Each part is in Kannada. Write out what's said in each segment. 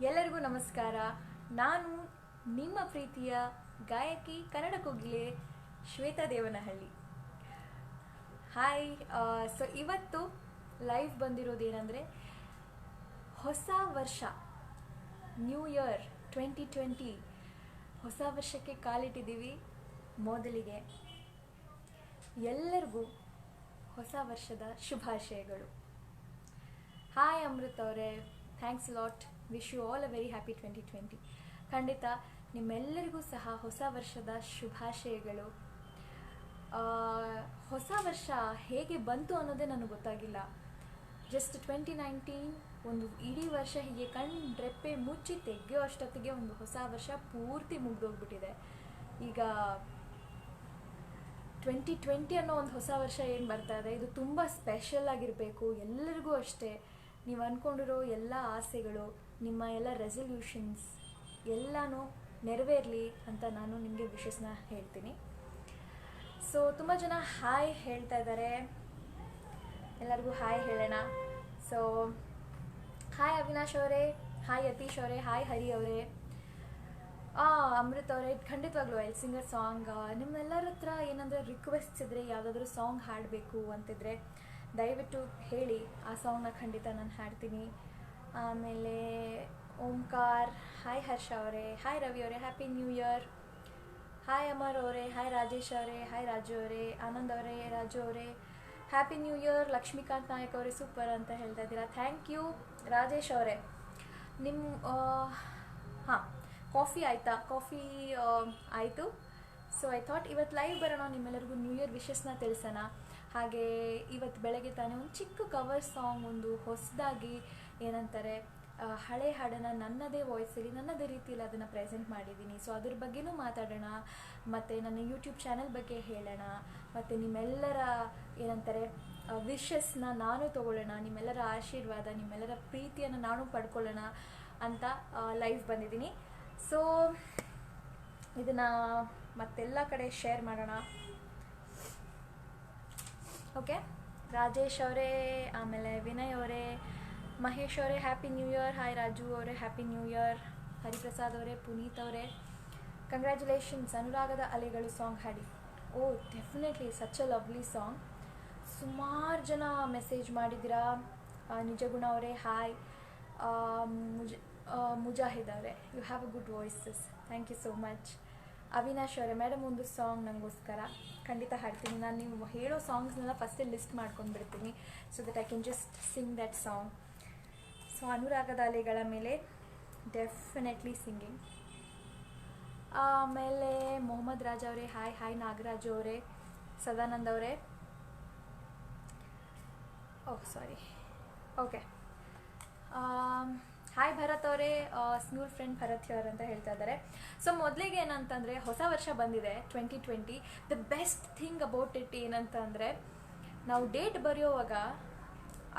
ಎಲ್ಲರಿಗೂ ನಮಸ್ಕಾರ. ನಾನು ನಿಮ್ಮ ಪ್ರೀತಿಯ ಗಾಯಕಿ ಕನ್ನಡ ಕೋಗಿಲೆ ಶ್ವೇತಾ ದೇವನಹಳ್ಳಿ. ಹಾಯ್. ಸೊ ಇವತ್ತು ಲೈವ್ ಬಂದಿರೋದೇನೆಂದರೆ, ಹೊಸ ವರ್ಷ, ನ್ಯೂ ಇಯರ್ 2020, ಹೊಸ ವರ್ಷಕ್ಕೆ ಕಾಲಿಟ್ಟಿದ್ದೀವಿ. ಮೊದಲಿಗೆ ಎಲ್ಲರಿಗೂ ಹೊಸ ವರ್ಷದ ಶುಭಾಶಯಗಳು. ಹಾಯ್ ಅಮೃತ್ ಅವರೇ, thanks lot. Wish you all a very happy 2020. ಖಂಡಿತ ನಿಮ್ಮೆಲ್ಲರಿಗೂ ಸಹ ಹೊಸ ವರ್ಷದ ಶುಭಾಶಯಗಳು. ಹೊಸ ವರ್ಷ ಹೇಗೆ ಬಂತು ಅನ್ನೋದೇ ನನಗೆ ಗೊತ್ತಾಗಿಲ್ಲ. ಜಸ್ಟ್ 2019 ಒಂದು ಇಡೀ ವರ್ಷ ಹೀಗೆ ರೆಪ್ಪೆ ಮುಚ್ಚಿ ತೆಗೆಯೋ ಅಷ್ಟೊತ್ತಿಗೆ ಒಂದು ಹೊಸ ವರ್ಷ ಪೂರ್ತಿ ಮುಗಿದೋಗ್ಬಿಟ್ಟಿದೆ. ಈಗ 2020 ಅನ್ನೋ ಒಂದು ಹೊಸ ವರ್ಷ ಏನು ಬರ್ತಾ ಇದೆ, ಇದು ತುಂಬ ಸ್ಪೆಷಲ್ ಆಗಿರಬೇಕು. ಎಲ್ಲರಿಗೂ ಅಷ್ಟೇ, ನೀವು ಅಂದ್ಕೊಂಡಿರೋ ಎಲ್ಲ ಆಸೆಗಳು, ನಿಮ್ಮ ಎಲ್ಲ ರೆಸಲ್ಯೂಷನ್ಸ್ ಎಲ್ಲನೂ ನೆರವೇರಲಿ ಅಂತ ನಾನು ನಿಮಗೆ ವಿಶಸ್ನ ಹೇಳ್ತೀನಿ. ಸೊ ತುಂಬ ಜನ ಹಾಯ್ ಹೇಳ್ತಾ ಇದ್ದಾರೆ, ಎಲ್ಲರಿಗೂ ಹಾಯ್ ಹೇಳೋಣ. ಸೊ ಹಾಯ್ ಅವಿನಾಶ್ ಅವರೇ, ಹಾಯ್ ಯತೀಶ್ ಅವರೇ, ಹಾಯ್ ಹರಿ ಅವರೇ, ಅಮೃತ್ ಅವರೇ. ಖಂಡಿತವಾಗ್ಲೂ ಎಲ್ ಸಿಂಗರ್ ಸಾಂಗ್ ನಿಮ್ಮೆಲ್ಲರ ಹತ್ರ ಏನಂದರೆ ರಿಕ್ವೆಸ್ಟ್ಸ್ ಇದ್ದರೆ, ಯಾವುದಾದ್ರೂ ಸಾಂಗ್ ಹಾಡಬೇಕು ಅಂತಿದ್ರೆ ದಯವಿಟ್ಟು ಹೇಳಿ, ಆ ಸಾಂಗ್ನ ಖಂಡಿತ ನಾನು ಹಾಡ್ತೀನಿ. ಆಮೇಲೆ ಓಂಕಾರ್, ಹಾಯ್ ಹರ್ಷ ಅವರೇ, ಹಾಯ್ ರವಿ ಅವರೇ, happy new year. Hi Amar ಅವರೇ, ಹಾಯ್ ರಾಜೇಶ್ ಅವರೇ, ಹಾಯ್ ರಾಜು ಅವರೇ, ಆನಂದ್ ಅವರೇ, ರಾಜು ಅವರೇ, happy new year. Lakshmikant Nayak ಅವರೇ ಸೂಪರ್ ಅಂತ ಹೇಳ್ತಾ ಇದ್ದೀರಾ, ಥ್ಯಾಂಕ್ ಯು. ರಾಜೇಶ್ ಅವರೇ, ಹಾಂ, ಕಾಫಿ ಆಯಿತಾ? ಕಾಫಿ ಆಯಿತು. ಸೊ ಐ ಥಾಟ್ ಇವತ್ತು ಲೈವ್ ಬರೋಣ, ನಿಮ್ಮೆಲ್ಲರಿಗೂ ನ್ಯೂ ಇಯರ್ ವಿಶಸ್ನ ತಿಳಿಸೋಣ. ಹಾಗೆ ಇವತ್ತು ಬೆಳಗ್ಗೆ ತಾನೇ ಒಂದು ಚಿಕ್ಕ ಕವರ್ ಸಾಂಗ್, ಒಂದು ಹೊಸದಾಗಿ ಏನಂತಾರೆ, ಹಳೆ ಹಾಡನ್ನು ನನ್ನದೇ ವಾಯ್ಸಲ್ಲಿ, ನನ್ನದೇ ರೀತಿಯಲ್ಲಿ ಅದನ್ನು ಪ್ರೆಸೆಂಟ್ ಮಾಡಿದ್ದೀನಿ. ಸೊ ಅದ್ರ ಬಗ್ಗೆನೂ ಮಾತಾಡೋಣ, ಮತ್ತು ನನ್ನ ಯೂಟ್ಯೂಬ್ ಚಾನಲ್ ಬಗ್ಗೆ ಹೇಳೋಣ, ಮತ್ತು ನಿಮ್ಮೆಲ್ಲರ ಏನಂತಾರೆ ವಿಶಸ್ನ ನಾನು ತೊಗೊಳ್ಳೋಣ, ನಿಮ್ಮೆಲ್ಲರ ಆಶೀರ್ವಾದ, ನಿಮ್ಮೆಲ್ಲರ ಪ್ರೀತಿಯನ್ನು ನಾನು ಪಡ್ಕೊಳ್ಳೋಣ ಅಂತ ಲೈವ್ ಬಂದಿದ್ದೀನಿ. ಸೊ ಇದನ್ನು ಮತ್ತೆಲ್ಲ ಕಡೆ ಶೇರ್ ಮಾಡೋಣ. ಓಕೆ, ರಾಜೇಶ್ ಅವರೇ, ಆಮೇಲೆ ವಿನಯ್ ಅವರೇ, ಮಹೇಶ್ ಅವರೇ, happy new year. Hi Raju ಅವರೇ, ಹ್ಯಾಪಿ ನ್ಯೂ ಇಯರ್. ಹರಿಪ್ರಸಾದ್ ಅವರೇ, ಪುನೀತ್ ಅವರೇ, ಕಂಗ್ರ್ಯಾಚುಲೇಷನ್ಸ್. ಅನುರಾಗದ ಅಲೆಗಳು ಸಾಂಗ್ ಹಾಡಿ. Oh definitely, such a lovely song. ಸುಮಾರು ಜನ ಮೆಸೇಜ್ ಮಾಡಿದ್ದೀರಾ. ನಿಜಗುಣ ಅವರೇ ಹಾಯ್. ಮುಜಾಹಿದ್ ಅವರೇ, you have a good voices, thank you so much. Avinash ಅವರೇ, ಮೇಡಮ್ ಒಂದು ಸಾಂಗ್ ನನಗೋಸ್ಕರ. ಖಂಡಿತ ಹಾಡ್ತೀನಿ. ನಾನು ನೀವು ಹೇಳೋ ಸಾಂಗ್ಸ್ನೆಲ್ಲ ಫಸ್ಟೇ ಲಿಸ್ಟ್ ಮಾಡ್ಕೊಂಡ್ಬಿಡ್ತೀನಿ, so that I can just sing that song. So ಅನುರಾಗದ ಅಲೆಗಳ ಮೇಲೆ ಡೆಫಿನೆಟ್ಲಿ ಸಿಂಗಿಂಗ್. ಆಮೇಲೆ ಮೊಹಮ್ಮದ್ ರಾಜ್ ಅವರೇ ಹಾಯ್. ಹಾಯ್ ನಾಗರಾಜು ಅವರೇ, ಸದಾನಂದ್ ಅವರೇ, ಓಹ್ ಸಾರಿ, ಓಕೆ. ಹಾಯ್ ಭರತ್ ಅವರೇ, ಸ್ಮೂಲ್ ಫ್ರೆಂಡ್ ಭರತ್ ಅವರ್ ಅಂತ ಹೇಳ್ತಾ ಇದ್ದಾರೆ. ಸೊ ಮೊದಲಿಗೆ ಏನಂತಂದರೆ, ಹೊಸ ವರ್ಷ ಬಂದಿದೆ 2020. The best thing about it ಏನಂತಂದರೆ, ನಾವು ಡೇಟ್ ಬರೆಯೋವಾಗ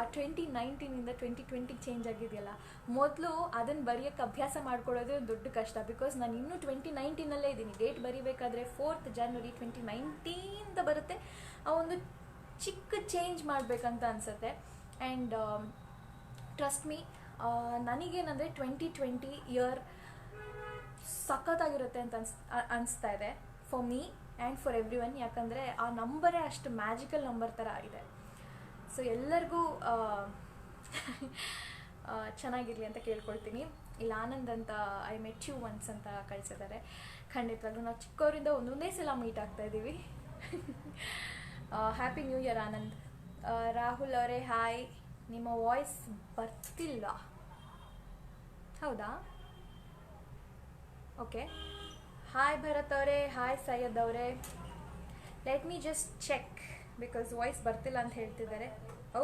ಆ 2019ಇಂದ 2020 ಚೇಂಜ್ ಆಗಿದೆಯಲ್ಲ, ಮೊದಲು ಅದನ್ನು ಬರೆಯೋಕ್ಕೆ ಅಭ್ಯಾಸ ಮಾಡ್ಕೊಳ್ಳೋದೇ ಒಂದು ದೊಡ್ಡ ಕಷ್ಟ. ಬಿಕಾಸ್ ನಾನು ಇನ್ನೂ 2019ನಲ್ಲೇ ಇದ್ದೀನಿ. ಡೇಟ್ ಬರೀಬೇಕಾದ್ರೆ 4th January 2019 ಬರುತ್ತೆ. ಆ ಒಂದು ಚಿಕ್ಕ ಚೇಂಜ್ ಮಾಡಬೇಕಂತ ಅನಿಸುತ್ತೆ. ಆ್ಯಂಡ್ ಟ್ರಸ್ಟ್ ಮೀ, ನನಗೇನಂದರೆ 2020 ಇಯರ್ ಸಖತ್ತಾಗಿರುತ್ತೆ ಅಂತ ಅನಿಸ್ತಾ ಇದೆ, for me and for every one. ಯಾಕಂದರೆ ಆ ನಂಬರೇ ಅಷ್ಟು ಮ್ಯಾಜಿಕಲ್ ನಂಬರ್ ಥರ ಆಗಿದೆ. ಸೊ ಎಲ್ಲರಿಗೂ ಚೆನ್ನಾಗಿರಲಿ ಅಂತ ಕೇಳ್ಕೊಳ್ತೀನಿ. ಇಲ್ಲಿ ಆನಂದ್ ಅಂತ ಐ ಮೆಟ್ ಯು ಒನ್ಸ್ ಅಂತ ಕಳಿಸಿದ್ದಾರೆ. ಖಂಡಿತವಾಗ್ಲೂ ನಾವು ಚಿಕ್ಕವರಿಂದ ಒಂದೊಂದೇ ಸಲ ಮೀಟ್ ಆಗ್ತಾ ಇದ್ದೀವಿ. Happy new year Anand. Rahul ಅವರೇ ಹಾಯ್. ನಿಮ್ಮ ವಾಯ್ಸ್ ಬರ್ತಿಲ್ಲ, ಹೌದಾ? ಓಕೆ. ಹಾಯ್ ಭರತ್ ಅವರೇ, ಹಾಯ್ ಸೈಯದ್ ಅವರೇ. Let me just check, because voice ಬರ್ತಿಲ್ಲ ಅಂತ ಹೇಳ್ತಿದ್ದಾರೆ. Oh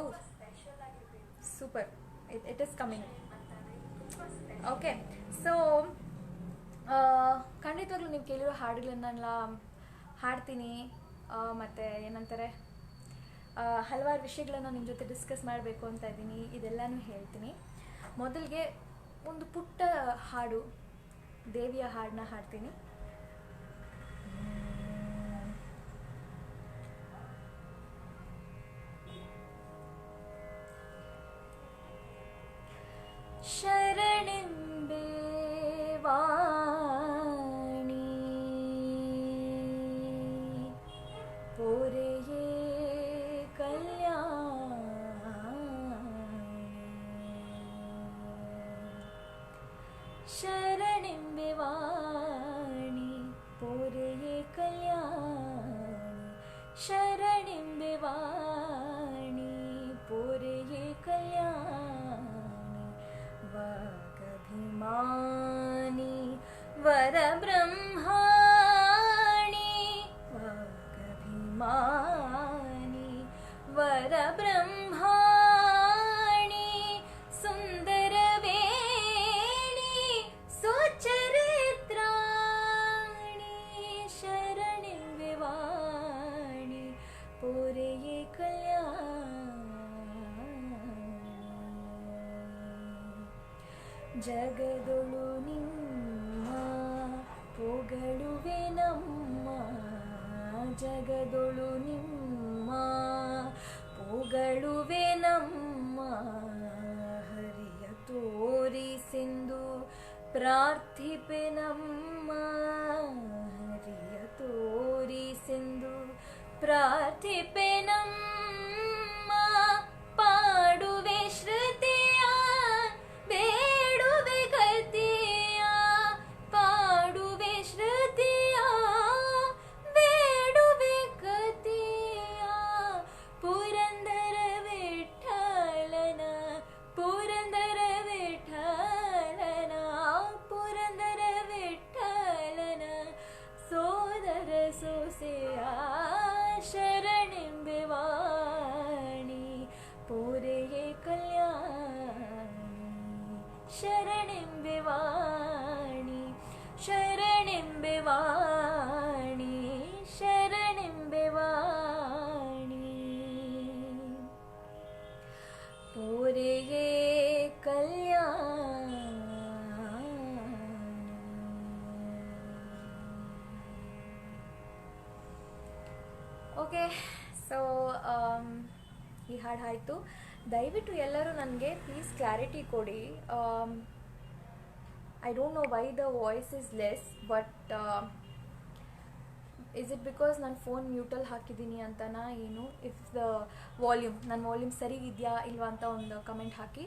super, it is coming. Okay. So ಖಂಡಿತವಾಗ್ಲೂ ನೀವು ಕೇಳಿರೋ ಹಾಡುಗಳನ್ನೆಲ್ಲ ಹಾಡ್ತೀನಿ. ಮತ್ತು ಏನಂತಾರೆ, ಹಲವಾರು ವಿಷಯಗಳನ್ನು ನಿಮ್ಮ ಜೊತೆ ಡಿಸ್ಕಸ್ ಮಾಡಬೇಕು ಅಂತ ಇದ್ದೀನಿ. ಇದೆಲ್ಲನೂ ಹೇಳ್ತೀನಿ. ಮೊದಲಿಗೆ ಒಂದು ಪುಟ್ಟ ಹಾಡು, ದೇವಿಯ ಹಾಡನ್ನ ಹಾಡ್ತೀನಿ. ಶರಣೆಂಬ ಶರಣೆಂಬೆ ವಾಣಿ ಪೊರೆಯೇ ಕಲ್ಯಾಣಿ ಶರಣೆಂಬೆ ವಾಣಿ ಪೊರೆಯೇ ಕಲ್ಯಾಣಿ ವಾಗಭಿಮಾನಿ ವರಬ್ರಹ್ಮಾಣಿ ವಾಗಭಿಮಾನಿ ವರಬ್ರಹ್ಮಾಣಿ ಸುಂದರವೇಣಿ ಸುಚರಿತ್ರಾಣಿ ಶರಣೆಂಬೆ ವಾಣಿ ಪೊರೆಯೇ ಕಲ್ಯಾಣಿ ಜಗದೊಳು ನಿಮ್ಮ ಪೊಗಳುವೆ ನಮ್ಮ ಜಗದೊಳು ನಿಮ್ಮ ಪೊಗಳುವೆ ನಮ್ಮ ಹರಿಯ ತೋರಿಸೆಂದು ಪ್ರಾರ್ಥಿಪೆ ನಮ್ಮ ಹರಿಯ ತೋರಿಸೆಂದು ಪ್ರಾರ್ಥಿಪೆ ನಮ್ಮ ಪಾಡುವೆ ಶ್ರುತಿಯ ಬೇಡುವೆ ಗತಿಯ ಪಾಡುವೆ ಶ್ರುತಿಯ ಬೇಡುವೆ ಗತಿಯ ಪುರಂದರ ವಿಠಲನ ಪುರಂದರ ವಿಠಲನ ಪುರಂದರ ವಿಠಲನ ಸೋದರ ಸೊಸೆಯ ಶರಣೆಂಬೆ ವಾಣಿ ಪೊರೆಯೇ ಕಲ್ಯಾಣಿ ಶರಣೆಂಬೆ ವಾಣಿ ಶರಣೆಂಬೆ ವಾಣಿ ಶರಣೆಂಬೆ ವಾಣಿ ಪೊರೆಯೇ ಕಲ್ಯಾಣಿ. ಓಕೆ, ಸೊ ಈ ಹಾಡು ಆಯಿತು. ದಯವಿಟ್ಟು ಎಲ್ಲರೂ ನನಗೆ ಪ್ಲೀಸ್ ಕ್ಲಾರಿಟಿ ಕೊಡಿ. I don't know why the voice is less, but is it because ನಾನು ಫೋನ್ ಮ್ಯೂಟಲ್ಲಿ ಹಾಕಿದ್ದೀನಿ ಅಂತನಾ ಏನು? ಇಫ್ ದ ವಾಲ್ಯೂಮ್ ನನ್ನ ವಾಲ್ಯೂಮ್ ಸರಿ ಇದೆಯಾ ಇಲ್ವಾ ಅಂತ ಒಂದು ಕಮೆಂಟ್ ಹಾಕಿ.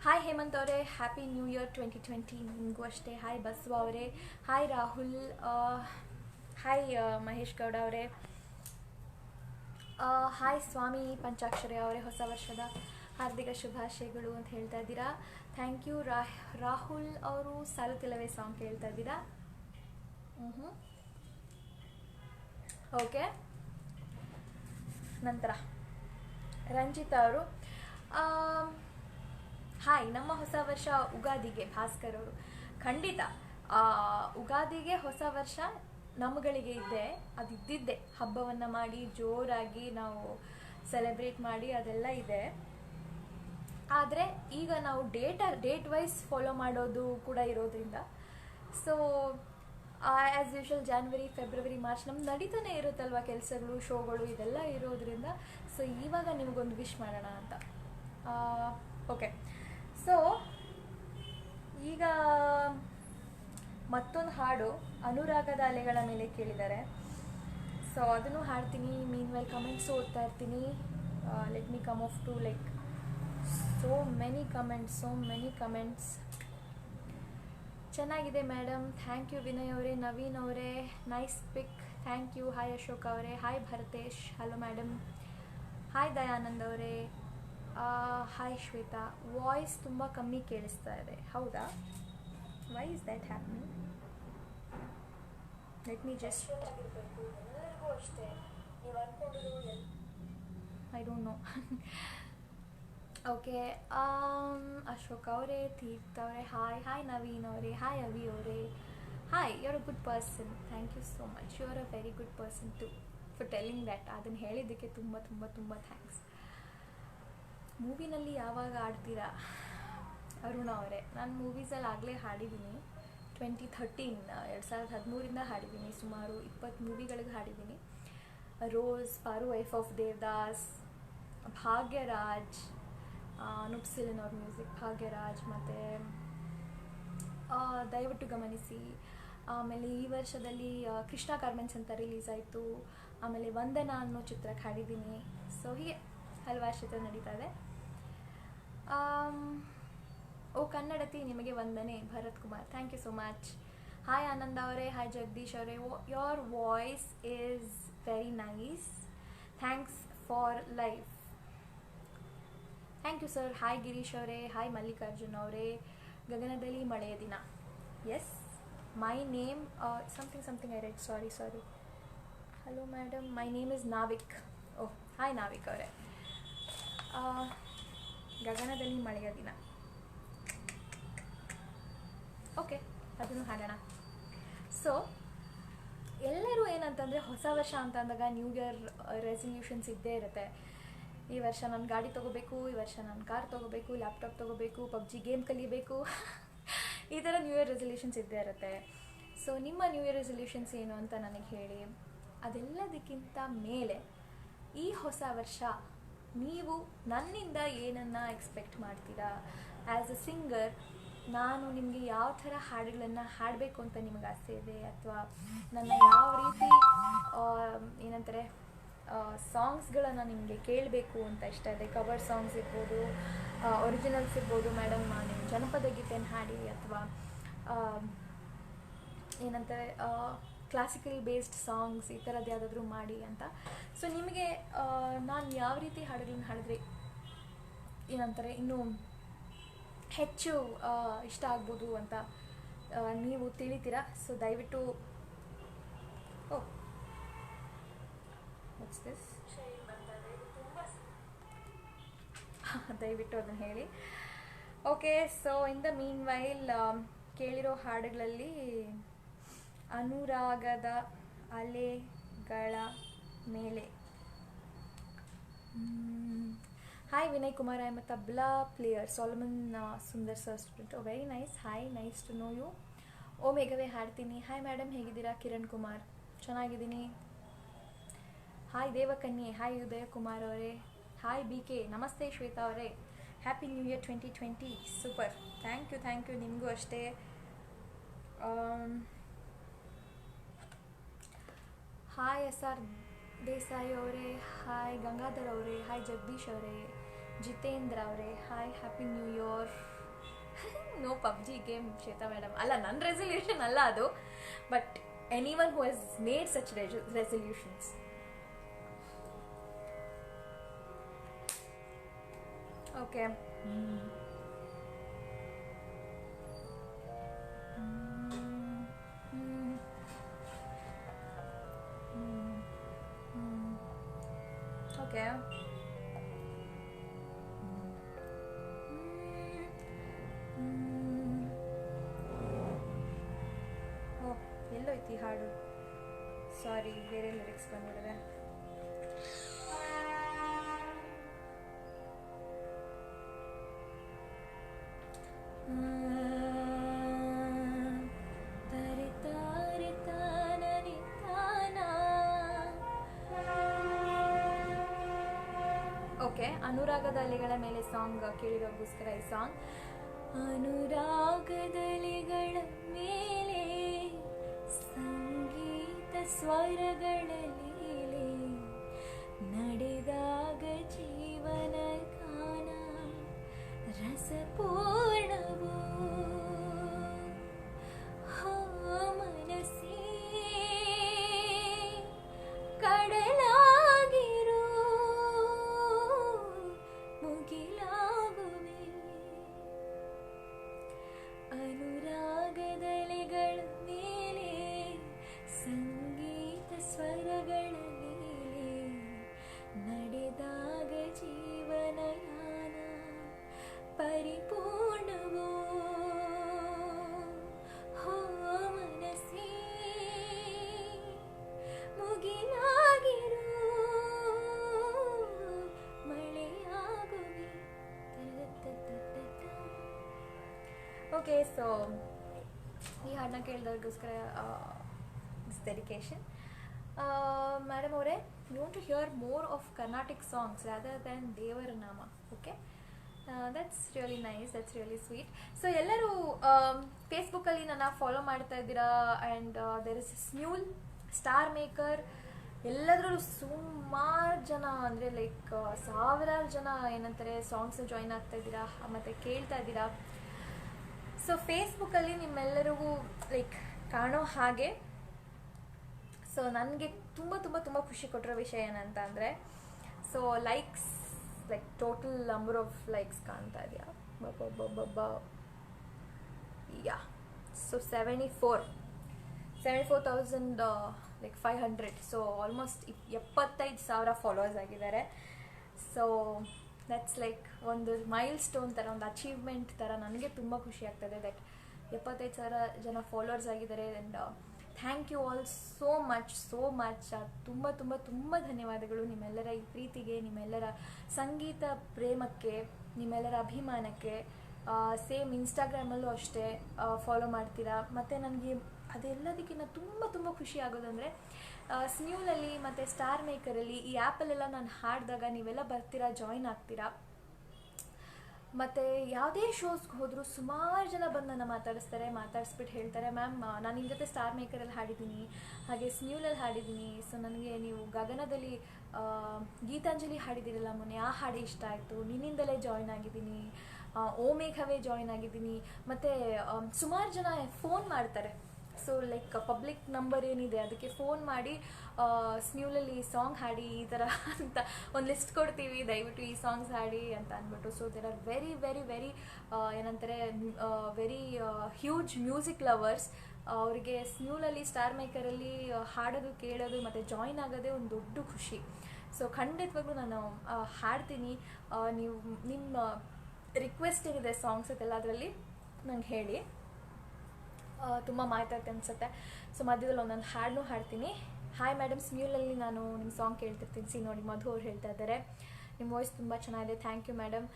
ಹಾಯ್ ಹೇಮಂತ್ ಅವರೇ, ಹ್ಯಾಪಿ ನ್ಯೂ ಇಯರ್ 2020 ನಿಮಗೂ ಅಷ್ಟೇ. ಹಾಯ್ ಬಸವ ಅವರೇ, ಹಾಯ್ ರಾಹುಲ್, ಹಾಯ್ ಮಹೇಶ್ ಗೌಡ ಅವರೇ, ಹಾಯ್ ಸ್ವಾಮಿ ಪಂಚಾಕ್ಷರಿ ಅವರೇ, ಹೊಸ ವರ್ಷದ ಹಾರ್ದಿಕ ಶುಭಾಶಯಗಳು ಅಂತ ಹೇಳ್ತಾ ಇದ್ದೀರಾ. Thank you. ರಾಹುಲ್ ಅವರು ಸಾಲುತ್ತಿಲ್ಲವೇ ಸಾಂಗ್ ಕೇಳ್ತಾ ಇದ್ದೀರಾ. ಓಕೆ, ನಂತರ ರಂಜಿತಾ ಅವರು ಹಾಯ್, ನಮ್ಮ ಹೊಸ ವರ್ಷ ಉಗಾದಿಗೆ ಭಾಸ್ಕರ್ ಅವರು ಖಂಡಿತ ಉಗಾದಿಗೆ ಹೊಸ ವರ್ಷ ನಮ್ಮಗಳಿಗೆ ಇದೆ, ಅದಿದ್ದಿದ್ದೆ ಹಬ್ಬವನ್ನು ಮಾಡಿ ಜೋರಾಗಿ ನಾವು ಸೆಲೆಬ್ರೇಟ್ ಮಾಡಿ ಅದೆಲ್ಲ ಇದೆ. ಆದರೆ ಈಗ ನಾವು ಡೇಟ್ ವೈಸ್ ಫಾಲೋ ಮಾಡೋದು ಕೂಡ ಇರೋದ್ರಿಂದ, so as usual January February March ನಮ್ದು ನಡೀತಾನೆ ಇರುತ್ತಲ್ವ ಕೆಲಸಗಳು ಶೋಗಳು ಇದೆಲ್ಲ ಇರೋದ್ರಿಂದ, ಸೊ ಇವಾಗ ನಿಮಗೊಂದು ವಿಶ್ ಮಾಡೋಣ ಅಂತ. ಓಕೆ, ಸೊ ಈಗ ಮತ್ತೊಂದು ಹಾಡು ಅನುರಾಗದ ಅಲೆಗಳ ಮೇಲೆ ಕೇಳಿದ್ದಾರೆ, ಸೊ ಅದನ್ನು ಹಾಡ್ತೀನಿ. ಮೀನ್ ವೆಲ್ ಕಮೆಂಟ್ಸ್ ಓದ್ತಾ ಇರ್ತೀನಿ. Let me come off to like so many comments. ಚೆನ್ನಾಗಿದೆ ಮೇಡಮ್, ಥ್ಯಾಂಕ್ ಯು ವಿನಯ್ ಅವರೇ, ನವೀನ್ ಅವರೇ, nice pic, thank you. Hi Ashok ಅವರೇ, hi Bharatesh, hello madam, hi Dayanand ಅವರೇ, ಹಾಯ್ ಶ್ವೇತಾ. ವಾಯ್ಸ್ ತುಂಬ ಕಮ್ಮಿ ಕೇಳಿಸ್ತಾ ಇದೆ, ಹೌದಾ? Why is that happening? Let me just ಎಲ್ಲರಿಗೂ ಅಷ್ಟೇ ನೀವು ಅನ್ಕೊಂಡಿರೋ I don't know. Okay, Ashok ಅವರೇ, ತೀರ್ಥ ಅವರೇ, ಹಾಯ್ ನವೀನ್ ಅವರೇ, ಹಾಯ್ ಅವಿ ಅವರೇ, hi, you are a good person, thank you so much, you are a very good person too for telling that. ಅದನ್ನು ಹೇಳಿದ್ದಕ್ಕೆ ತುಂಬ ತುಂಬ ತುಂಬ ಥ್ಯಾಂಕ್ಸ್. ಮೂವಿನಲ್ಲಿ ಯಾವಾಗ ಆಡ್ತೀರಾ ಅರುಣ ಅವರೇ? ನಾನು ಮೂವೀಸಲ್ಲಿ ಆಗಲೇ ಹಾಡಿದ್ದೀನಿ. 2013 ಹಾಡಿದ್ದೀನಿ, ಸುಮಾರು 20 ಮೂವಿಗಳಿಗೆ ಹಾಡಿದ್ದೀನಿ. ರೋಸ್, ಪಾರು ವೈಫ್ ಆಫ್ ದೇವದಾಸ್, ಭಾಗ್ಯರಾಜ್, ನುಪ್ಸಿಲಿನ್ ಅವ್ರ ಮ್ಯೂಸಿಕ್, ಭಾಗ್ಯರಾಜ್, ಮತ್ತು ದಯವಿಟ್ಟು ಗಮನಿಸಿ. ಆಮೇಲೆ ಈ ವರ್ಷದಲ್ಲಿ ಕೃಷ್ಣ ಕಾರ್ಮೆನ್ಸ್ ಅಂತ ರಿಲೀಸ್ ಆಯಿತು. ಆಮೇಲೆ ವಂದನಾ ಅನ್ನೋ ಚಿತ್ರಕ್ಕೆ ಹಾಡಿದ್ದೀನಿ. ಸೊ ಹೀಗೆ ಹಲವಾರು ಚಿತ್ರ ನಡೀತಾ ಇದೆ. ಓ ಕನ್ನಡತಿ ನಿಮಗೆ ವಂದನೆ Bharath Kumar, thank you so much. Hi Ananda ಅವರೇ, ಹಾಯ್ ಜಗದೀಶ್ ಅವರೇ, your voice is very nice, thanks for life. Thank you sir. Hi Girish ಅವರೇ, ಹಾಯ್ ಮಲ್ಲಿಕಾರ್ಜುನ್ ಅವರೇ. ಗಗನದಲ್ಲಿ ಮಳೆಯ ದಿನ, yes my name something I read, sorry. Hello madam, my name is Navik. Oh hi Navik ಅವರೇ. ಗಗನದಲ್ಲಿ ಮಳೆಯ ದಿನ, ಓಕೆ ಅದನ್ನು ಹಾಡೋಣ. ಸೊ ಎಲ್ಲರೂ ಏನಂತಂದರೆ ಹೊಸ ವರ್ಷ ಅಂತ ಅಂದಾಗ ನ್ಯೂ ಇಯರ್ ರೆಸಲ್ಯೂಷನ್ಸ್ ಇದ್ದೇ ಇರುತ್ತೆ. ಈ ವರ್ಷ ನಾನು ಗಾಡಿ ತೊಗೋಬೇಕು, ಈ ವರ್ಷ ನಾನು ಕಾರ್ ತೊಗೋಬೇಕು, ಲ್ಯಾಪ್ಟಾಪ್ ತೊಗೋಬೇಕು, ಪಬ್ಜಿ ಗೇಮ್ ಕಲಿಬೇಕು ಈ ಥರ ನ್ಯೂ ಇಯರ್ ರೆಸಲ್ಯೂಷನ್ಸ್ ಇದ್ದೇ ಇರುತ್ತೆ. ಸೊ ನಿಮ್ಮ ನ್ಯೂ ಇಯರ್ ರೆಸಲ್ಯೂಷನ್ಸ್ ಏನು ಅಂತ ನನಗೆ ಹೇಳಿ. ಅದೆಲ್ಲದಕ್ಕಿಂತ ಮೇಲೆ ಈ ಹೊಸ ವರ್ಷ ನೀವು ನನ್ನಿಂದ ಏನನ್ನು ಎಕ್ಸ್ಪೆಕ್ಟ್ ಮಾಡ್ತೀರಾ? ಆ್ಯಸ್ ಅ ಸಿಂಗರ್ ನಾನು ನಿಮಗೆ ಯಾವ ಥರ ಹಾಡುಗಳನ್ನು ಹಾಡಬೇಕು ಅಂತ ನಿಮಗೆ ಆಸೆ ಇದೆ, ಅಥವಾ ನನ್ನ ಯಾವ ರೀತಿ ಏನಂತಾರೆ ಸಾಂಗ್ಸ್ಗಳನ್ನು ನಿಮಗೆ ಕೇಳಬೇಕು ಅಂತ ಇಷ್ಟ ಇದೆ. ಕವರ್ ಸಾಂಗ್ಸ್ ಇರ್ಬೋದು, ಒರಿಜಿನಲ್ಸ್ ಇರ್ಬೋದು. ಮೇಡಮ್ ನೀವು ಜನಪದ ಗೀತೆಯನ್ನು ಹಾಡಿ, ಅಥವಾ ಏನಂತಾರೆ ಕ್ಲಾಸಿಕಲ್ ಬೇಸ್ಡ್ ಸಾಂಗ್ಸ್ ಈ ಥರದ್ದು ಯಾವುದಾದ್ರೂ ಮಾಡಿ ಅಂತ. ಸೊ ನಿಮಗೆ ನಾನು ಯಾವ ರೀತಿ ಹಾಡುಗಳನ್ನ ಹಾಡಿದ್ರೆ ಏನಂತಾರೆ ಇನ್ನೂ ಹೆಚ್ಚು ಇಷ್ಟ ಆಗ್ಬೋದು ಅಂತ ನೀವು ತಿಳಿತೀರಾ. ಸೊ ದಯವಿಟ್ಟು ದಯವಿಟ್ಟು ಅದನ್ನು ಹೇಳಿ. Okay, so in the meanwhile ಕೇಳಿರೋ ಹಾಡುಗಳಲ್ಲಿ ಅನುರಾಗದ ಅಲೆಗಳ ಮೇಲೆ. Hi Vinay Kumar, I am a tabla player, Solomon Sundar sir student. Oh very nice, hi, nice to know you. ಓ ಮೇಘವೇ ಹಾಡ್ತೀನಿ. ಹಾಯ್ ಮೇಡಮ್, ಹೇಗಿದ್ದೀರಾ? ಕಿರಣ್ ಕುಮಾರ್, ಚೆನ್ನಾಗಿದ್ದೀನಿ. ಹಾಯ್ ದೇವಕನ್ಯೆ, ಹಾಯ್ ಉದಯ ಕುಮಾರ್ ಅವರೇ. ಹಾಯ್ ಬಿ ಕೆ, ನಮಸ್ತೆ ಶ್ವೇತಾ ಅವರೇ. Happy new year 2020. Super, thank you, ನಿಮಗೂ ಅಷ್ಟೇ. ಹಾಯ್ ಎಸ್ ಆರ್ ದೇಸಾಯಿ ಅವರೇ, ಹಾಯ್ ಗಂಗಾಧರ್ ಅವರೇ, ಹಾಯ್ ಜಗದೀಶ್ ಅವರೇ, ಜಿತೇಂದ್ರ ಅವರೇ, hi, happy new year. No PUBG game Shweta madam, ಅಲ್ಲ ನನ್ನ ರೆಸಲ್ಯೂಷನ್ ಅಲ್ಲ ಅದು, but anyone who has made such resolutions. Okay, okay, ಎಲ್ಲೋಯ್ತು ಈ ಹಾಡು? ಸಾರಿ, ಬೇರೆ ಲಿರಿಕ್ಸ್ ಬಂದ್ಬಿಡಿದೆ. ಓಕೆ, ಅನುರಾಗದ ಅಲೆಗಳ ಮೇಲೆ ಸಾಂಗ್ ಕೇಳಿರೋಗೋಸ್ಕರ ಈ ಸಾಂಗ್. ಅನುರಾಗದ ಅಲೆಗಳ ಮೇಲೆ ಸಂಗೀತ ಸ್ವರಗಳ ಲೀಲೆ, ನಡೆದಾಗ ಜೀವನ ಗಾನ ರಸಪೂರ್ಣವೋ, ಮನಸ್ಸೇ ಕಡಲಾಗಿರೋ ಮುಗಿಲಾಗುವೆ. ಅನುರಾಗದ ಅಲೆಗಳ ಮೇಲೆ ಸಂಗೀತ ಸ್ವರಗಳ ಲೀಲೆ, ನಡೆದಾಗ ಜೀವನ ಯಾನ ಪರಿಪೂರ್ಣವೋ, ಮನಸ್ಸೇ ಮುಗಿಲಾಗಿರೋ ಮಳೆಯಾಗುವೆ. ಓಕೆ, ಸೊ ಈ ಹಾಡನ್ನ ಕೇಳಿದವ್ರಿಗೋಸ್ಕರ ದಿಸ್ ಡೆಡಿಕೇಶನ್. ಮೇಡಮ್ ಅವರೇ, you want to hear more of Carnatic songs rather than ದೇವರ ನಾಮ. Okay, that's really nice, that's really sweet. So ಎಲ್ಲರೂ ಫೇಸ್ಬುಕ್ಕಲ್ಲಿ ನನ್ನ ಫಾಲೋ ಮಾಡ್ತಾ ಇದ್ದೀರಾ. And there is Smule StarMaker, ಎಲ್ಲದರಲ್ಲೂ ಸುಮಾರು ಜನ ಅಂದರೆ ಲೈಕ್ ಸಾವಿರಾರು ಜನ ಏನಂತಾರೆ ಸಾಂಗ್ಸ್ನ ಜಾಯಿನ್ ಆಗ್ತಾ ಇದ್ದೀರಾ ಮತ್ತು ಕೇಳ್ತಾ ಇದ್ದೀರಾ. ಸೊ ಫೇಸ್ಬುಕ್ಕಲ್ಲಿ ನಿಮ್ಮೆಲ್ಲರಿಗೂ ಲೈಕ್ ಕಾಣೋ ಹಾಗೆ, ಸೊ ನನಗೆ ತುಂಬ ತುಂಬ ತುಂಬ ಖುಷಿ ಕೊಟ್ಟಿರೋ ವಿಷಯ ಏನಂತ ಅಂದರೆ, so likes like total number of likes ಕಾಣ್ತಾ ಇದೆಯಾ, yeah, so 74,000 like 500, so almost 75,000 followers ಆಗಿದ್ದಾರೆ. ಸೊ ದಟ್ಸ್ ಲೈಕ್ ಒಂದು ಮೈಲ್ ಸ್ಟೋನ್ ಥರ, ಒಂದು ಅಚೀವ್ಮೆಂಟ್ ಥರ. ನನಗೆ ತುಂಬ ಖುಷಿ ಆಗ್ತದೆ ದಟ್ 75,000 ಜನ ಫಾಲೋವರ್ಸ್ ಆಗಿದ್ದಾರೆ. And thank you all so much ತುಂಬ ತುಂಬ ತುಂಬ ಧನ್ಯವಾದಗಳು ನಿಮ್ಮೆಲ್ಲರ ಈ ಪ್ರೀತಿಗೆ, ನಿಮ್ಮೆಲ್ಲರ ಸಂಗೀತ ಪ್ರೇಮಕ್ಕೆ, ನಿಮ್ಮೆಲ್ಲರ ಅಭಿಮಾನಕ್ಕೆ. ಸೇಮ್ ಇನ್ಸ್ಟಾಗ್ರಾಮಲ್ಲೂ ಅಷ್ಟೇ ಫಾಲೋ ಮಾಡ್ತೀರಾ. ಮತ್ತು ನನಗೆ ಅದೆಲ್ಲದಕ್ಕಿಂತ ತುಂಬ ತುಂಬ ಖುಷಿ ಆಗೋದಂದರೆ ಸ್ನ್ಯೂಲಲ್ಲಿ ಮತ್ತು ಸ್ಟಾರ್ ಮೇಕರಲ್ಲಿ ಈ ಆ್ಯಪಲ್ಲೆಲ್ಲ ನಾನು ಹಾಡಿದಾಗ ನೀವೆಲ್ಲ ಬರ್ತೀರಾ, ಜಾಯಿನ್ ಆಗ್ತೀರಾ. ಮತ್ತು ಯಾವುದೇ ಶೋಸ್ಗೆ ಹೋದರೂ ಸುಮಾರು ಜನ ಬಂದು ನನ್ನ ಮಾತಾಡಿಸ್ಬಿಟ್ಟು ಹೇಳ್ತಾರೆ, ಮ್ಯಾಮ್ ನಾನು ನಿಮ್ಮ ಜೊತೆ ಸ್ಟಾರ್ ಮೇಕರಲ್ಲಿ ಹಾಡಿದ್ದೀನಿ, ಹಾಗೆ ಸ್ನ್ಯೂಲಲ್ಲಿ ಹಾಡಿದ್ದೀನಿ. ಸೊ ನನಗೆ ನೀವು ಗಗನದಲ್ಲಿ ಗೀತಾಂಜಲಿ ಹಾಡಿದ್ದೀರಲ್ಲ ಮೊನ್ನೆ, ಆ ಹಾಡು ಇಷ್ಟ ಆಯಿತು, ನಿನ್ನಿಂದಲೇ ಜಾಯಿನ್ ಆಗಿದ್ದೀನಿ, ಓ ಮೇಘವೇ ಜಾಯಿನ್ ಆಗಿದ್ದೀನಿ. ಮತ್ತು ಸುಮಾರು ಜನ ಫೋನ್ ಮಾಡ್ತಾರೆ. ಸೊ ಲೈಕ್ ಪಬ್ಲಿಕ್ ನಂಬರ್ ಏನಿದೆ ಅದಕ್ಕೆ ಫೋನ್ ಮಾಡಿ ಸ್ನ್ಯೂಲಲ್ಲಿ ಸಾಂಗ್ ಹಾಡಿ ಈ ಥರ ಅಂತ ಒಂದು ಲಿಸ್ಟ್ ಕೊಡ್ತೀವಿ, ದಯವಿಟ್ಟು ಈ ಸಾಂಗ್ಸ್ ಹಾಡಿ ಅಂತ ಅಂದ್ಬಿಟ್ಟು. So there are very very very ಏನಂತಾರೆ ವೆರಿ ಹ್ಯೂಜ್ ಮ್ಯೂಸಿಕ್ ಲವರ್ಸ್. ಅವರಿಗೆ ಸ್ನ್ಯೂಲಲ್ಲಿ ಸ್ಟಾರ್ ಮೇಕರಲ್ಲಿ ಹಾಡೋದು, ಕೇಳೋದು ಮತ್ತು ಜಾಯಿನ್ ಆಗೋದೇ ಒಂದು ದೊಡ್ಡ ಖುಷಿ. ಸೊ ಖಂಡಿತವಾಗ್ಲೂ ನಾನು ಹಾಡ್ತೀನಿ. ನೀವು ನಿಮ್ಮ ರಿಕ್ವೆಸ್ಟ್ ಏನಿದೆ ಸಾಂಗ್ಸ್ ಅದೆಲ್ಲ ಅದರಲ್ಲಿ ನಂಗೆ ಹೇಳಿ, ತುಂಬ ಮಾತಾಡ್ತೆ ಅನಿಸುತ್ತೆ. ಸೊ ಮಧ್ಯದಲ್ಲಿ ಒಂದೊಂದು ಹಾಡನ್ನೂ ಹಾಡ್ತೀನಿ. ಹಾಯ್ ಮೇಡಮ್, ಸ್ನ್ಯೂಲಲ್ಲಿ ನಾನು ನಿಮ್ಮ ಸಾಂಗ್ ಕೇಳ್ತಿರ್ತೀನಿ. ನೋಡಿ ಮಧು ಅವ್ರು ಹೇಳ್ತಾ ಇದ್ದಾರೆ, ನಿಮ್ಮ ವಾಯ್ಸ್ ತುಂಬ ಚೆನ್ನಾಗಿದೆ, thank you madam.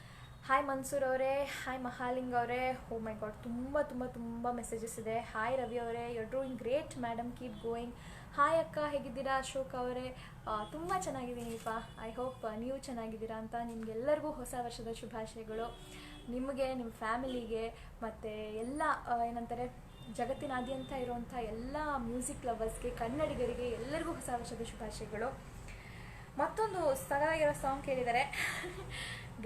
Hi Mansoor ಅವರೇ, ಹಾಯ್ ಮಹಾಲಿಂಗ್ ಅವರೇ, ಓ ಮೈ ಗಾಡ್ ತುಂಬ ತುಂಬ ತುಂಬ ಮೆಸೇಜಸ್ ಇದೆ. ಹಾಯ್ ರವಿ ಅವರೇ, you doing great madam, keep going. Hi ಅಕ್ಕ, ಹೇಗಿದ್ದೀರಾ? ಅಶೋಕ್ ಅವರೇ, ತುಂಬ ಚೆನ್ನಾಗಿದ್ದೀನಿಪ್ಪ, ಐ ಹೋಪ್ ನೀವು ಚೆನ್ನಾಗಿದ್ದೀರಾ ಅಂತ. ನಿಮಗೆಲ್ಲರಿಗೂ ಹೊಸ ವರ್ಷದ ಶುಭಾಶಯಗಳು, ನಿಮಗೆ, ನಿಮ್ಮ ಫ್ಯಾಮಿಲಿಗೆ, ಮತ್ತು ಎಲ್ಲ ಏನಂತಾರೆ ಜಗತ್ತಿನಾದ್ಯಂತ ಇರುವಂಥ ಎಲ್ಲ ಮ್ಯೂಸಿಕ್ ಲವರ್ಸ್ಗೆ, ಕನ್ನಡಿಗರಿಗೆ ಎಲ್ಲರಿಗೂ ಹೊಸ ವರ್ಷದ ಶುಭಾಶಯಗಳು. ಮತ್ತೊಂದು ಸಗದಾಗಿರೋ ಸಾಂಗ್ ಕೇಳಿದ್ದಾರೆ,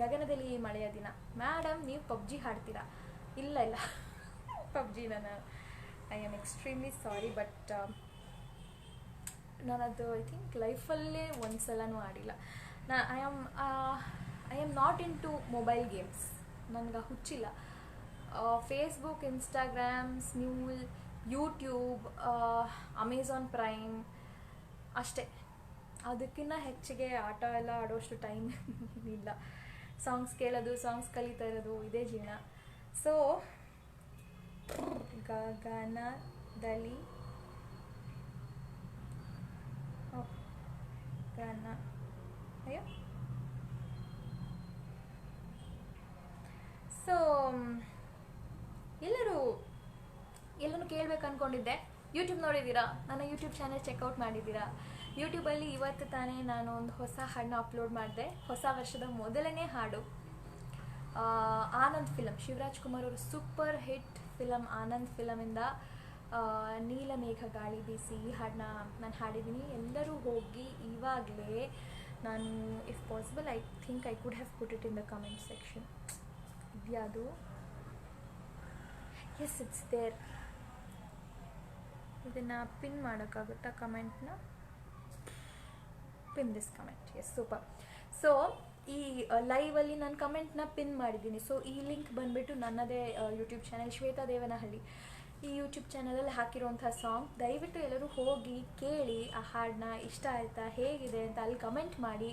ಗಗನದಲ್ಲಿ ಮಳೆಯ ದಿನ. ಮೇಡಮ್ ನೀವು ಪಬ್ಜಿ ಹಾಡ್ತೀರಾ? ಇಲ್ಲ ಪಬ್ಜಿ ನಾನು I am extremely sorry, but ನಾನದು ಐ ಥಿಂಕ್ ಲೈಫಲ್ಲೇ ಒಂದು ಸಲನೂ ಆಡಿಲ್ಲ. I am not into mobile games, ನನಗೆ ಹುಚ್ಚಿಲ್ಲ. Facebook, Instagram, Smule, YouTube, Amazon Prime ಅಷ್ಟೇ. ಅದಕ್ಕಿಂತ ಹೆಚ್ಚಿಗೆ ಆಟ ಎಲ್ಲ ಆಡೋಷ್ಟು ಟೈಮ್ ಇಲ್ಲ. ಸಾಂಗ್ಸ್ ಕೇಳೋದು, ಸಾಂಗ್ಸ್ ಕಲಿತಾ ಇರೋದು, ಇದೇ ಜೀವನ. ಸೊ ಗಗನದಲ್ಲಿ ಅಯ್ಯೋ ಸೊ ಎಲ್ಲನೂ ಕೇಳಬೇಕು ಅಂದ್ಕೊಂಡಿದ್ದೆ. ಯೂಟ್ಯೂಬ್ ನೋಡಿದ್ದೀರಾ? ನನ್ನ ಯೂಟ್ಯೂಬ್ ಚಾನೆಲ್ ಚೆಕ್ಔಟ್ ಮಾಡಿದ್ದೀರಾ? ಯೂಟ್ಯೂಬಲ್ಲಿ ಇವತ್ತು ತಾನೇ ನಾನು ಒಂದು ಹೊಸ ಹಾಡನ್ನ ಅಪ್ಲೋಡ್ ಮಾಡಿದೆ. ಹೊಸ ವರ್ಷದ ಮೊದಲನೇ ಹಾಡು, ಆನಂದ್ ಫಿಲಮ್, ಶಿವರಾಜ್ ಕುಮಾರ್ ಅವರು ಸೂಪರ್ ಹಿಟ್ ಫಿಲಮ್ ಆನಂದ್ ಫಿಲಮಿಂದ ನೀಲಮೇಘ ಗಾಳಿ ಬೀಸಿ, ಈ ಹಾಡನ್ನ ನಾನು ಹಾಡಿದ್ದೀನಿ. ಎಲ್ಲರೂ ಹೋಗಿ ಇವಾಗಲೇ, ನಾನು if possible I think I could have put it in the comment section. ಇದ್ಯಾವುದು? Yes, it's there. ಇದನ್ನು ಪಿನ್ ಮಾಡೋಕ್ಕಾಗುತ್ತಾ ಕಮೆಂಟ್ನ? Pin this comment. Yes, super. So ಈ ಲೈವಲ್ಲಿ ನಾನು ಕಮೆಂಟ್ನ ಪಿನ್ ಮಾಡಿದ್ದೀನಿ. ಸೊ ಈ ಲಿಂಕ್ ಬಂದುಬಿಟ್ಟು ನನ್ನದೇ ಯೂಟ್ಯೂಬ್ ಚಾನೆಲ್ ಶ್ವೇತಾ ದೇವನಹಳ್ಳಿ, ಈ ಯೂಟ್ಯೂಬ್ ಚಾನಲಲ್ಲಿ ಹಾಕಿರುವಂಥ ಸಾಂಗ್. ದಯವಿಟ್ಟು ಎಲ್ಲರೂ ಹೋಗಿ ಕೇಳಿ ಆ ಹಾಡನ್ನ. ಇಷ್ಟ ಆಯಿತಾ, ಹೇಗಿದೆ ಅಂತ ಅಲ್ಲಿ ಕಮೆಂಟ್ ಮಾಡಿ.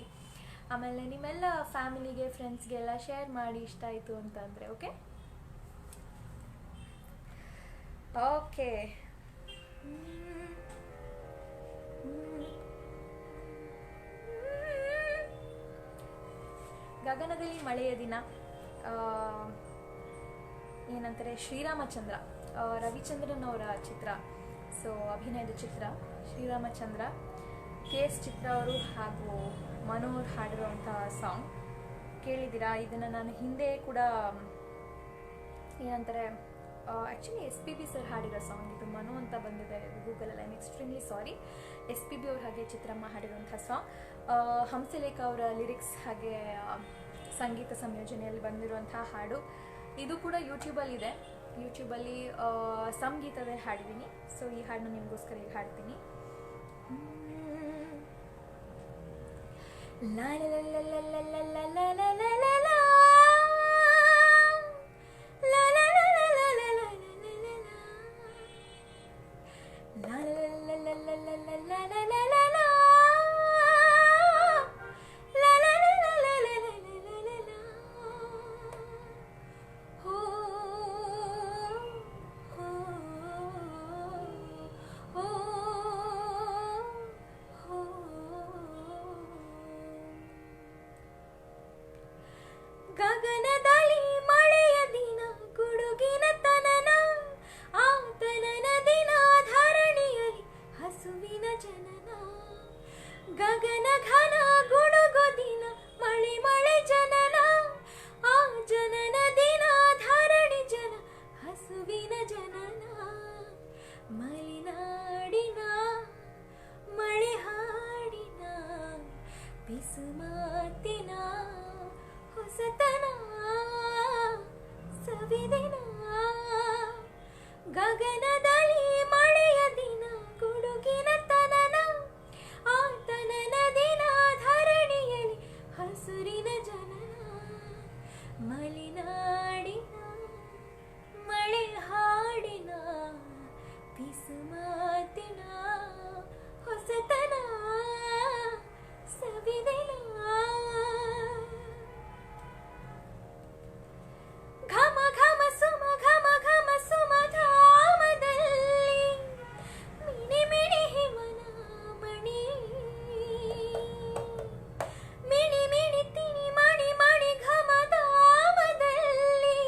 ಆಮೇಲೆ ನಿಮ್ಮೆಲ್ಲ ಫ್ಯಾಮಿಲಿಗೆ, ಫ್ರೆಂಡ್ಸ್ಗೆಲ್ಲ ಶೇರ್ ಮಾಡಿ ಇಷ್ಟ ಆಯಿತು ಅಂತಂದರೆ. ಓಕೆ ಓಕೆ ಗಗನದಲ್ಲಿ ಮಳೆಯ ದಿನ ಏನಂತಾರೆ, ಶ್ರೀರಾಮಚಂದ್ರ, ರವಿಚಂದ್ರನ್ ಅವರ ಚಿತ್ರ. ಸೊ ಅಭಿನಯದ ಚಿತ್ರ ಶ್ರೀರಾಮಚಂದ್ರ. KS ಚಿತ್ರ ಅವರು ಹಾಗೂ ಮನೋಹರ್ ಹಾಡಿರುವಂಥ ಸಾಂಗ್ ಕೇಳಿದ್ದೀರಾ? ಇದನ್ನು ನಾನು ಹಿಂದೆ ಕೂಡ ಏನಂತಾರೆ, ಆ್ಯಕ್ಚುಲಿ SPB ಸರ್ ಹಾಡಿರೋ ಸಾಂಗ್ ಇದು. ಮನು ಅಂತ ಬಂದಿದೆ ಗೂಗಲಲ್ಲಿ. I am extremely sorry. SPB ಅವ್ರು ಹಾಗೆ ಚಿತ್ರಮ್ಮ ಹಾಡಿರುವಂಥ ಸಾಂಗ್. ಹಂಸಲೇಖ ಅವರ ಲಿರಿಕ್ಸ್ ಹಾಗೆ ಸಂಗೀತ ಸಂಯೋಜನೆಯಲ್ಲಿ ಬಂದಿರುವಂಥ ಹಾಡು. ಇದು ಕೂಡ ಯೂಟ್ಯೂಬಲ್ಲಿದೆ. ಯೂಟ್ಯೂಬಲ್ಲಿ ಸಂಗೀತದ ಹಾಡಿದ್ದೀನಿ. ಸೊ ಈ ಹಾಡನ್ನ ನಿಮಗೋಸ್ಕರ ಈಗ ಹಾಡ್ತೀನಿ. ಲಾ ಲಾ ಲಾ ಲಾ ಲಾ ಲಾ ಲಾ ಲಾ ಲಾ ಲಾ ಲಾ ಲಾ ಲಾ. ಗಗನದಲ್ಲಿ ಮಳೆಯ ದಿನ ಗುಡುಗಿನ ತನನ, ಆತನನ ದಿನ ಧರಣಿಯಲ್ಲಿ ಹಸುವಿನ ಜನನ. ಗಗನ ಘನ ಗುಡುಗು ದಿನ ಮಳೆ ಮಳೆ ಜನನ, ಆ ಜನನ ದಿನ ಧರಣಿ ಜನ ಹಸುವಿನ ಜನನ. ಮಲೆನಾಡಿನ ಮಳೆ ಹಾಡಿನ ಬಿಸು ಮಾತಿನ ಹೊಸತನ ಸವಿದಿನ. ಗಗನದಲ್ಲಿ ಮಳೆಯ ದಿನ ಗುಡುಗಿನ ತನನ, ಆತನನ ದಿನ ಧರಣಿಯಲ್ಲಿ ಹಸುರಿನ ಜನನ. ಮಲೆನಾಡಿನ ಮಳೆ ಹಾಡಿನ ಬಿಸು ಮಾತಿನ ಹೊಸತನ ಸವಿದಿನ. ಘಮ ಘಮ ಸುಮ ಘಮ ಘಮ ಸುಮ ಧಾಮದಲ್ಲಿ ಮಿಣಿ ಮಿಣಿ ಹಿಮನ ಮಣಿ, ಮಿಣಿ ಮಿಣಿ ತಿಣಿ ಮಣಿ ಮಣಿ ಘಮ ಧಾಮದಲ್ಲಿ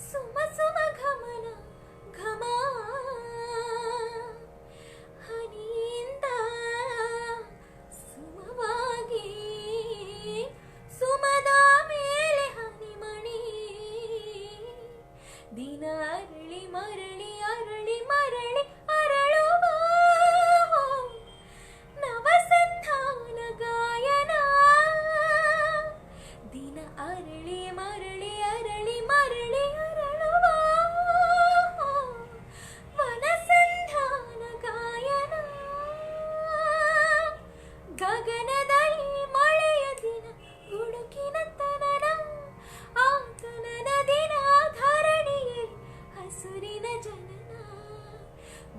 ಸುಮ ಸುಮ ಘಮನ ಘಮ. ಹನಿಯಿಂದ ಸುಮವಾಗಿ ಸುಮದ ಮೇಲೆ ಹನಿಮಣಿ, ದಿನ ಅರಳಿ ಮರಳಿ ಅರಳಿ ಮರಳಿ ಅರಳುವ ನವಸಂಧಾನ ಗಾಯನ. ದಿನ ಅರಳಿ ಮರಳಿ ಅರಳಿ ಮರಳಿ ಅರಳುವ ವನಸಂಧಾನ ಗಾಯನ. ಗಗನದಲ್ಲಿ ಮಳೆಯ ದಿನ ಗುಡುಗಿನ ತನನ, ಆತನನ ದಿನ ಧರಣಿಯಲ್ಲಿ ಹಸುರಿನ ಜನನ.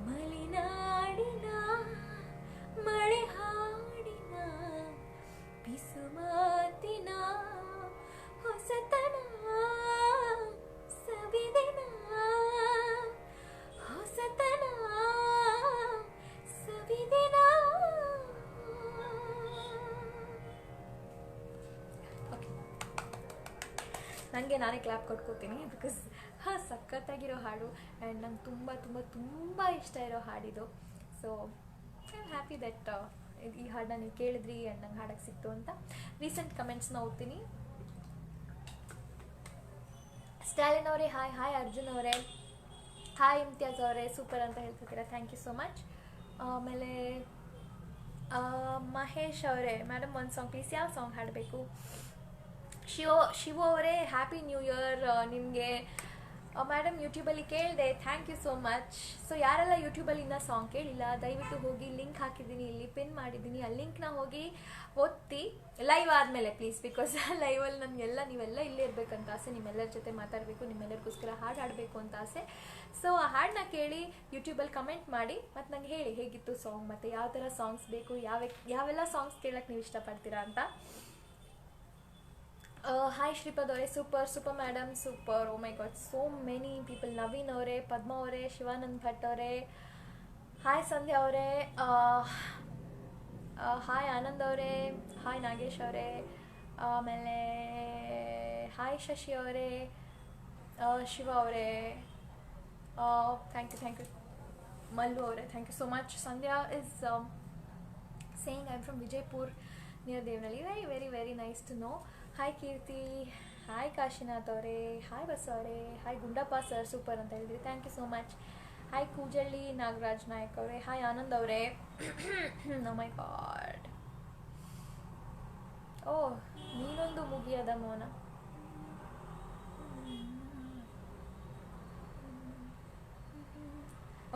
ಮಲೆನಾಡಿನ ಮಳೆ ಹಾಡಿನ ಬಿಸು ಮಾತಿನ ಹೊಸತನ ಸವಿದಿನ. ಹೊಸತನ ಸವಿದಿನ. ನನಗೆ ನಾನೇ ಕ್ಲಾಪ್ ಕೊಟ್ಕೋತೀನಿ, ಬಿಕಾಸ್ ಸಖತ್ತಾಗಿರೋ ಹಾಡು ಆ್ಯಂಡ್ ನಂಗೆ ತುಂಬ ತುಂಬ ತುಂಬ ಇಷ್ಟ ಇರೋ ಹಾಡಿದು. So I am happy that ಈ ಹಾಡನ್ನ ನೀವು ಕೇಳಿದ್ರಿ ಆ್ಯಂಡ್ ನಂಗೆ ಹಾಡಕ್ಕೆ ಸಿಕ್ತು ಅಂತ. ರೀಸೆಂಟ್ ಕಮೆಂಟ್ಸ್ನ ಓದ್ತೀನಿ. ಸ್ಟಾಲಿನ್ ಅವರೇ ಹಾಯ್, ಹಾಯ್ ಅರ್ಜುನ್ ಅವರೇ ಹಾಯ್, ಇಮ್ತಿಯಾಜ್ ಅವರೇ ಸೂಪರ್ ಅಂತ ಹೇಳ್ತಿದ್ದೀರಾ, ಥ್ಯಾಂಕ್ ಯು ಸೋ ಮಚ್. ಆಮೇಲೆ ಮಹೇಶ್ ಅವರೇ ಮೇಡಮ್ ಒಂದು ಸಾಂಗ್ ಪ್ಲೀಸ್, ಯಾವ ಸಾಂಗ್ ಹಾಡಬೇಕು? ಶಿವು ಅವರೇ ಹ್ಯಾಪಿ ನ್ಯೂ ಇಯರ್ ನಿಮಗೆ. ಮೇಡಮ್ ಯೂಟ್ಯೂಬಲ್ಲಿ ಕೇಳಿದೆ, thank you so much. So ಯಾರೆಲ್ಲ ಯೂಟ್ಯೂಬಲ್ಲಿ ಇನ್ನೂ ಸಾಂಗ್ ಕೇಳಿಲ್ಲ ದಯವಿಟ್ಟು ಹೋಗಿ ಲಿಂಕ್ ಹಾಕಿದ್ದೀನಿ, ಇಲ್ಲಿ ಪಿನ್ ಮಾಡಿದ್ದೀನಿ, ಆ ಲಿಂಕ್ನ ಹೋಗಿ ಒತ್ತಿ ಲೈವ್ ಆದಮೇಲೆ ಪ್ಲೀಸ್, ಬಿಕಾಸ್ ಲೈವಲ್ಲಿ ನನಗೆಲ್ಲ ನೀವೆಲ್ಲ ಇಲ್ಲೇ ಇರಬೇಕಂತ ಆಸೆ, ನಿಮ್ಮೆಲ್ಲರ ಜೊತೆ ಮಾತಾಡಬೇಕು, ನಿಮ್ಮೆಲ್ಲರಿಗೋಸ್ಕರ ಹಾಡು ಹಾಡಬೇಕು ಅಂತ ಆಸೆ. ಸೊ ಆ ಹಾಡನ್ನ ಕೇಳಿ ಯೂಟ್ಯೂಬಲ್ಲಿ ಕಮೆಂಟ್ ಮಾಡಿ ಮತ್ತು ನಂಗೆ ಹೇಳಿ ಹೇಗಿತ್ತು ಸಾಂಗ್, ಮತ್ತು ಯಾವ ಥರ ಸಾಂಗ್ಸ್ ಬೇಕು, ಯಾವೆಲ್ಲ ಸಾಂಗ್ಸ್ ಕೇಳೋಕ್ಕೆ ನೀವು ಇಷ್ಟಪಡ್ತೀರಾ ಅಂತ. ಹಾಯ್ ಶ್ರೀಪದ್ ಅವರೇ super super madam super. Oh my God so many people. Naveen ಅವರೇ, ಪದ್ಮ ಅವರೇ, ಶಿವಾನಂದ್ ಭಟ್ ಅವರೇ, ಹಾಯ್ ಸಂಧ್ಯಾ ಅವರೇ, ಹಾಯ್ ಆನಂದ್ ಅವರೇ, ಹಾಯ್ ನಾಗೇಶ್ ಅವರೇ, ಆಮೇಲೆ ಹಾಯ್ ಶಶಿ ಅವರೇ, ಶಿವ ಅವರೇ, ಥ್ಯಾಂಕ್ ಯು ಮಲ್ಲು ಅವರೇ, thank you so much. Sandhya is saying I am from Vijayapur near Devanahalli. Very very very nice to know. Hi Keerthi, hi Kashinath ಅವರೇ, ಹಾಯ್ ಬಸ್ ಅವರೇ, ಹಾಯ್ ಗುಂಡಪ್ಪ ಸರ್ ಸೂಪರ್ ಅಂತ ಹೇಳಿದ್ರಿ, thank you so much. Hi Koojalli Nagaraj Nayak ಅವರೇ, ಹಾಯ್ ಆನಂದ್ ಅವರೇ. ಓ ಮೈ ಗಾಡ್, ಓ ನೀನೊಂದು ಮುಗಿಯದ ಮೌನ.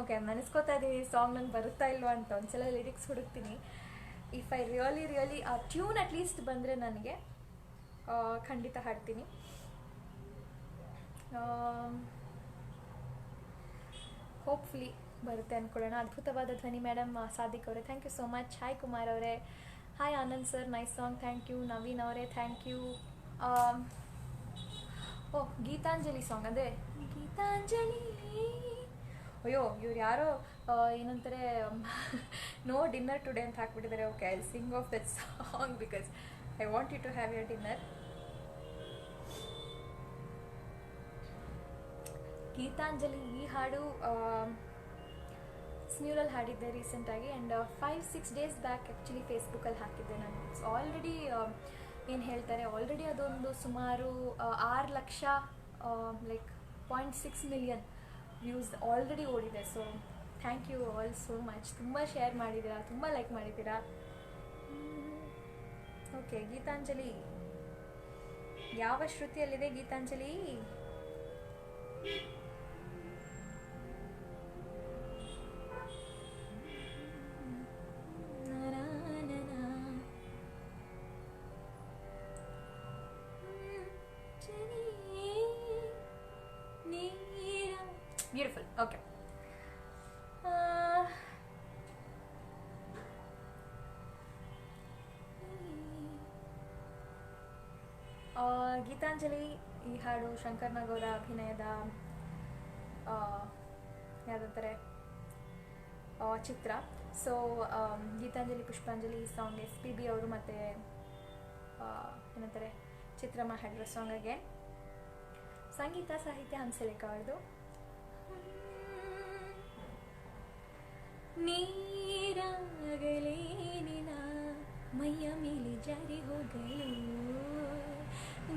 ಓಕೆ ನೆನೆಸ್ಕೋತಾ ಇದ್ದೀವಿ ಸಾಂಗ್ ನಂಗೆ ಬರುತ್ತಾ ಇಲ್ವಾ ಅಂತ. ಒಂದ್ಸಲ ಲಿರಿಕ್ಸ್ ಹುಡುಕ್ತೀನಿ. ಇಫ್ ಐ ರಿಯಲಿ ಆ ಟ್ಯೂನ್ ಅಟ್ಲೀಸ್ಟ್ ಬಂದರೆ ನನಗೆ ಖಂಡಿತ ಹಾಡ್ತೀನಿ. ಹೋಪ್ಫುಲಿ ಬರುತ್ತೆ ಅಂದ್ಕೊಳ್ಳೋಣ. ಅದ್ಭುತವಾದ ಧ್ವನಿ ಮೇಡಮ್. ಸಾದಿಕ್ ಅವರೇ thank you so much. Hi Kumar ಅವರೇ hi. Anand sir nice song thank you. Naveen ಅವರೇ thank you. Oh Geetanjali song ಅದೇ ಗೀತಾಂಜಲಿ. ಅಯ್ಯೋ ಇವ್ರು ಯಾರೋ ಏನಂತಾರೆ ನೋ ಡಿನ್ನರ್ ಟುಡೇ ಅಂತ ಹಾಕ್ಬಿಟ್ಟಿದ್ದಾರೆ. Okay I sing of that song because I want you to have your dinner. Geetanjali ಈ ಹಾಡು ಸ್ನ್ಯೂರಲ್ಲಿ ಹಾಡಿದ್ದೆ ರೀಸೆಂಟಾಗಿ. ಆ್ಯಂಡ್ 5-6 ಡೇಸ್ ಬ್ಯಾಕ್ ಆ್ಯಕ್ಚುಲಿ ಫೇಸ್ಬುಕ್ಕಲ್ಲಿ ಹಾಕಿದ್ದೆ ನಾನು. ಆಲ್ರೆಡಿ ಏನು ಹೇಳ್ತಾರೆ, ಆಲ್ರೆಡಿ ಅದೊಂದು ಸುಮಾರು 6 lakh like 0.6 million views already ಓಡಿದೆ. So thank you all so much. ತುಂಬ ಶೇರ್ ಮಾಡಿದ್ದೀರಾ, ತುಂಬ ಲೈಕ್ ಮಾಡಿದ್ದೀರಾ. ಓಕೆ ಗೀತಾಂಜಲಿ ಯಾವ ಶ್ರುತಿಯಲ್ಲಿದೆ ಗೀತಾಂಜಲಿ? ಬ್ಯೂಟಿಫುಲ್. ಓಕೆ ಗೀತಾಂಜಲಿ ಈ ಹಾಡು ಶಂಕರ್ ನಾಗ್ ಅವರ ಅಭಿನಯದ ಯಾವುದಂತಾರೆ ಚಿತ್ರ. ಸೊ ಗೀತಾಂಜಲಿ ಪುಷ್ಪಾಂಜಲಿ ಈ ಸಾಂಗ್ SPB ಅವರು ಮತ್ತು ಏನಂತಾರೆ ಚಿತ್ರಮ್ಮ ಹಾಡಿರೋ ಸಾಂಗ್ಗೆ. ಸಂಗೀತ ಸಾಹಿತ್ಯ ಹಂಸಲೇಖ ಅವ್ರದ್ದು. ನೀರಾಗಲೇನಿನ ಮೈಯ ಮೇಲೆ ಜಾರಿ ಹೋಗಲು,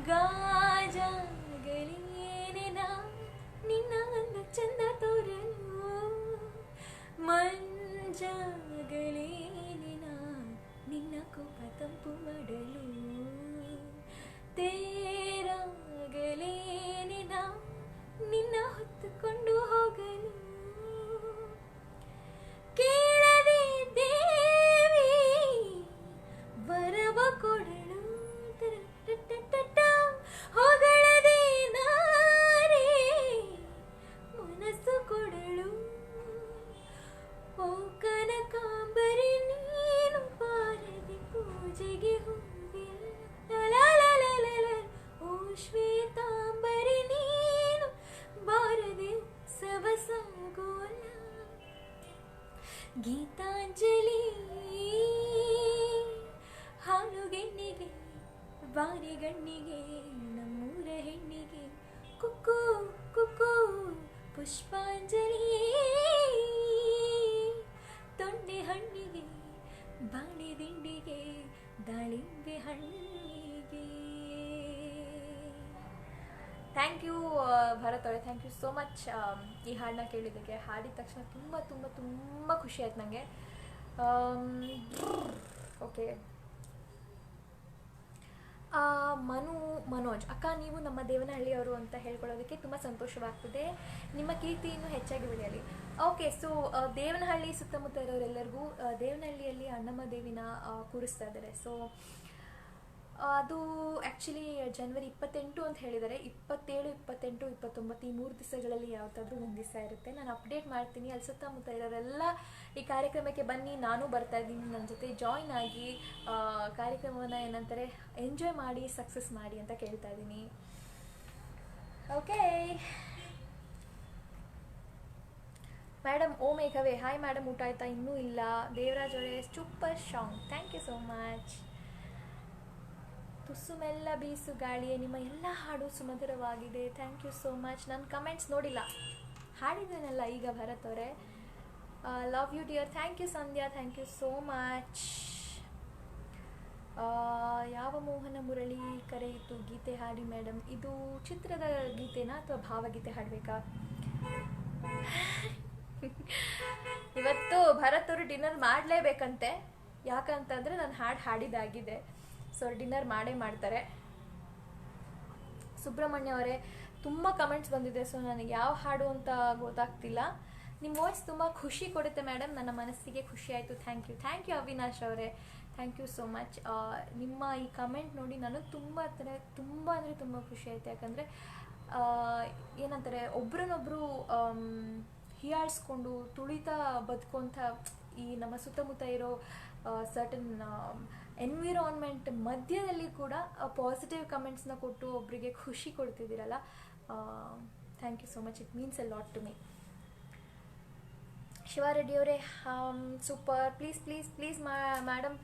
ಗಾಜಾಗಲೇನಿನ ನಿನ್ನ ಅಂದ ಚಂದ ತೋರಲು, ಮಂಜಾಗಲೇನಿನ ನಿನ್ನ ಕೋಪ ತಂಪು ಮಾಡಲು, ತೇರಾಗಲೇನಿನ ನಿನ್ನ ಹೊತ್ತುಕೊಂಡು ಹೋಗಲು, ಕೇಳದೆ ದೇವಿ ವರವ ಕೊಡಲು, ಹೊಗಳದೆ ನಾರೇ ಮನಸ್ಸು ಕೊಡಲು, ಓ ಕನಕಾಂಬರಿ ನೀನು ಬಾರದೆ ಪೂಜೆಗೆ ಹೋಗಿಲ್ಲ, ಓ ಶ್ವೇತಾಂಬರಿ ನೀನು ಬಾರದೆ ಸವಸಾಗೋಲ್ಲ. ಗೀತಾಂಜಲಿ ಹಾಲುಗೆಣ್ಣಿಗೆ ಬಾರಿಗಣ್ಣಿಗೆ ನಮ್ಮೂರ ಹೆಣ್ಣಿಗೆ ಕುಕ್ಕು ಕುಕ್ಕು ಪುಷ್ಪಾಂಜಲಿ, ತೊಂಡೆ ಹಣ್ಣಿಗೆ ಬಾಳೆ ದಿಂಡಿಗೆ ದಾಳಿಂಬೆ ಹಣ್ಣಿಗೆ. ಥ್ಯಾಂಕ್ ಯು ಭರತ್ ಅವರೇ, ಥ್ಯಾಂಕ್ ಯು ಸೋ ಮಚ್ ಈ ಹಾಡನ್ನ ಕೇಳಿದ್ದಕ್ಕೆ. ಹಾಡಿದ ತಕ್ಷಣ ತುಂಬ ತುಂಬ ತುಂಬ ಖುಷಿ ಆಯ್ತು ನನಗೆ. ಓಕೆ ಮನೋಜ್ ಅಕ್ಕ, ನೀವು ನಮ್ಮ ದೇವನಹಳ್ಳಿಯವರು ಅಂತ ಹೇಳ್ಕೊಳ್ಳೋದಕ್ಕೆ ತುಂಬ ಸಂತೋಷವಾಗ್ತದೆ. ನಿಮ್ಮ ಕೀರ್ತಿ ಇನ್ನೂ ಹೆಚ್ಚಾಗಿ ಬೆಳೆಯಲಿ. ಓಕೆ, ಸೊ ದೇವನಹಳ್ಳಿ ಸುತ್ತಮುತ್ತ ಇರೋರೆಲ್ಲರಿಗೂ ದೇವನಹಳ್ಳಿಯಲ್ಲಿ ಅಣ್ಣಮ್ಮ ದೇವಿನ ಕೂರಿಸ್ತಾ ಇದ್ದಾರೆ. ಸೊ ಅದು ಆ್ಯಕ್ಚುಲಿ ಜನವರಿ 28 ಅಂತ ಹೇಳಿದ್ದಾರೆ. 27, 28, 29 ಈ 3 ದಿವಸಗಳಲ್ಲಿ ಯಾವುದಾದ್ರೂ ಒಂದು ದಿವಸ ಇರುತ್ತೆ. ನಾನು ಅಪ್ಡೇಟ್ ಮಾಡ್ತೀನಿ. ಅಲ್ಲಿ ಸುತ್ತಮುತ್ತ ಇರೋರೆಲ್ಲ ಈ ಕಾರ್ಯಕ್ರಮಕ್ಕೆ ಬನ್ನಿ, ನಾನು ಬರ್ತಾ ಇದ್ದೀನಿ, ನನ್ನ ಜೊತೆ ಜಾಯ್ನ್ ಆಗಿ ಕಾರ್ಯಕ್ರಮವನ್ನು ಏನಂತಾರೆ ಎಂಜಾಯ್ ಮಾಡಿ ಸಕ್ಸಸ್ ಮಾಡಿ ಅಂತ ಕೇಳ್ತಾ ಇದ್ದೀನಿ. ಓಕೆ ಮೇಡಮ್, ಓ ಮೇಘವೇ ಹಾಯ್ ಮೇಡಮ್, ಊಟ ಆಯ್ತಾ? ಇನ್ನೂ ಇಲ್ಲ. ದೇವರಾಜ್ ಅವರೇ super song, thank you so much. ತುಸು ಮೆಲ್ಲ ಬೀಸು ಗಾಳಿಯೇ ನಿಮ್ಮ ಎಲ್ಲ ಹಾಡು ಸುಮಧುರವಾಗಿದೆ, ಥ್ಯಾಂಕ್ ಯು ಸೋ ಮಚ್. ನನ್ನ ಕಮೆಂಟ್ಸ್ ನೋಡಿಲ್ಲ, ಹಾಡಿದ್ದೇನಲ್ಲ ಈಗ ಭರತ್ ಅವರೇ. Love you dear, thank you Sandhya, thank you so much. ಯಾವ ಮೋಹನ ಮುರಳಿ ಕರೆಯಿತು ಗೀತೆ ಹಾಡಿ ಮೇಡಮ್? ಇದು ಚಿತ್ರದ ಗೀತೆನಾ ಅಥವಾ ಭಾವಗೀತೆ ಹಾಡಬೇಕಾ? ಇವತ್ತು ಭರತ್ ಅವರು ಡಿನ್ನರ್ ಮಾಡಲೇಬೇಕಂತೆ. ಯಾಕಂತಂದರೆ ನಾನು ಹಾಡಿದಾಗಿದೆ. ಸೊ ಡಿನ್ನರ್ ಮಾಡೇ ಮಾಡ್ತಾರೆ. ಸುಬ್ರಹ್ಮಣ್ಯ ಅವರೇ ತುಂಬ ಕಮೆಂಟ್ಸ್ ಬಂದಿದೆ. ಸೊ ನನಗೆ ಯಾವ ಹಾಡು ಅಂತ ಗೊತ್ತಾಗ್ತಿಲ್ಲ. ನಿಮ್ಮ ವಾಯ್ಸ್ ತುಂಬ ಖುಷಿ ಕೊಡುತ್ತೆ ಮೇಡಮ್, ನನ್ನ ಮನಸ್ಸಿಗೆ ಖುಷಿ ಆಯಿತು. ಥ್ಯಾಂಕ್ ಯು ಅವಿನಾಶ್ ಅವರೇ, ಥ್ಯಾಂಕ್ ಯು ಸೋ ಮಚ್. ನಿಮ್ಮ ಈ ಕಮೆಂಟ್ ನೋಡಿ ನನಗೆ ತುಂಬ ಅಂದರೆ ತುಂಬ ಖುಷಿ ಆಯಿತು. ಯಾಕಂದರೆ ಏನಂತಾರೆ, ಒಬ್ರನ್ನೊಬ್ಬರು ಹೀಯಾಳಿಸ್ಕೊಂಡು ತುಳಿತಾ ಬದುಕುವಂಥ ಈ ನಮ್ಮ ಸುತ್ತಮುತ್ತ ಇರೋ ಸರ್ಟನ್ ಎನ್ವಿರಾನ್ಮೆಂಟ್ ಮಧ್ಯದಲ್ಲಿ ಕೂಡ ಪಾಸಿಟಿವ್ ಕಮೆಂಟ್ಸ್ನ ಕೊಟ್ಟು ಒಬ್ಬರಿಗೆ ಖುಷಿ ಕೊಡ್ತಿದ್ದೀರಲ್ಲ, thank you so much. It means a lot to me. Shivareddy ಅವರೇ ಸೂಪರ್. ಪ್ಲೀಸ್ ಮೇಡಮ್,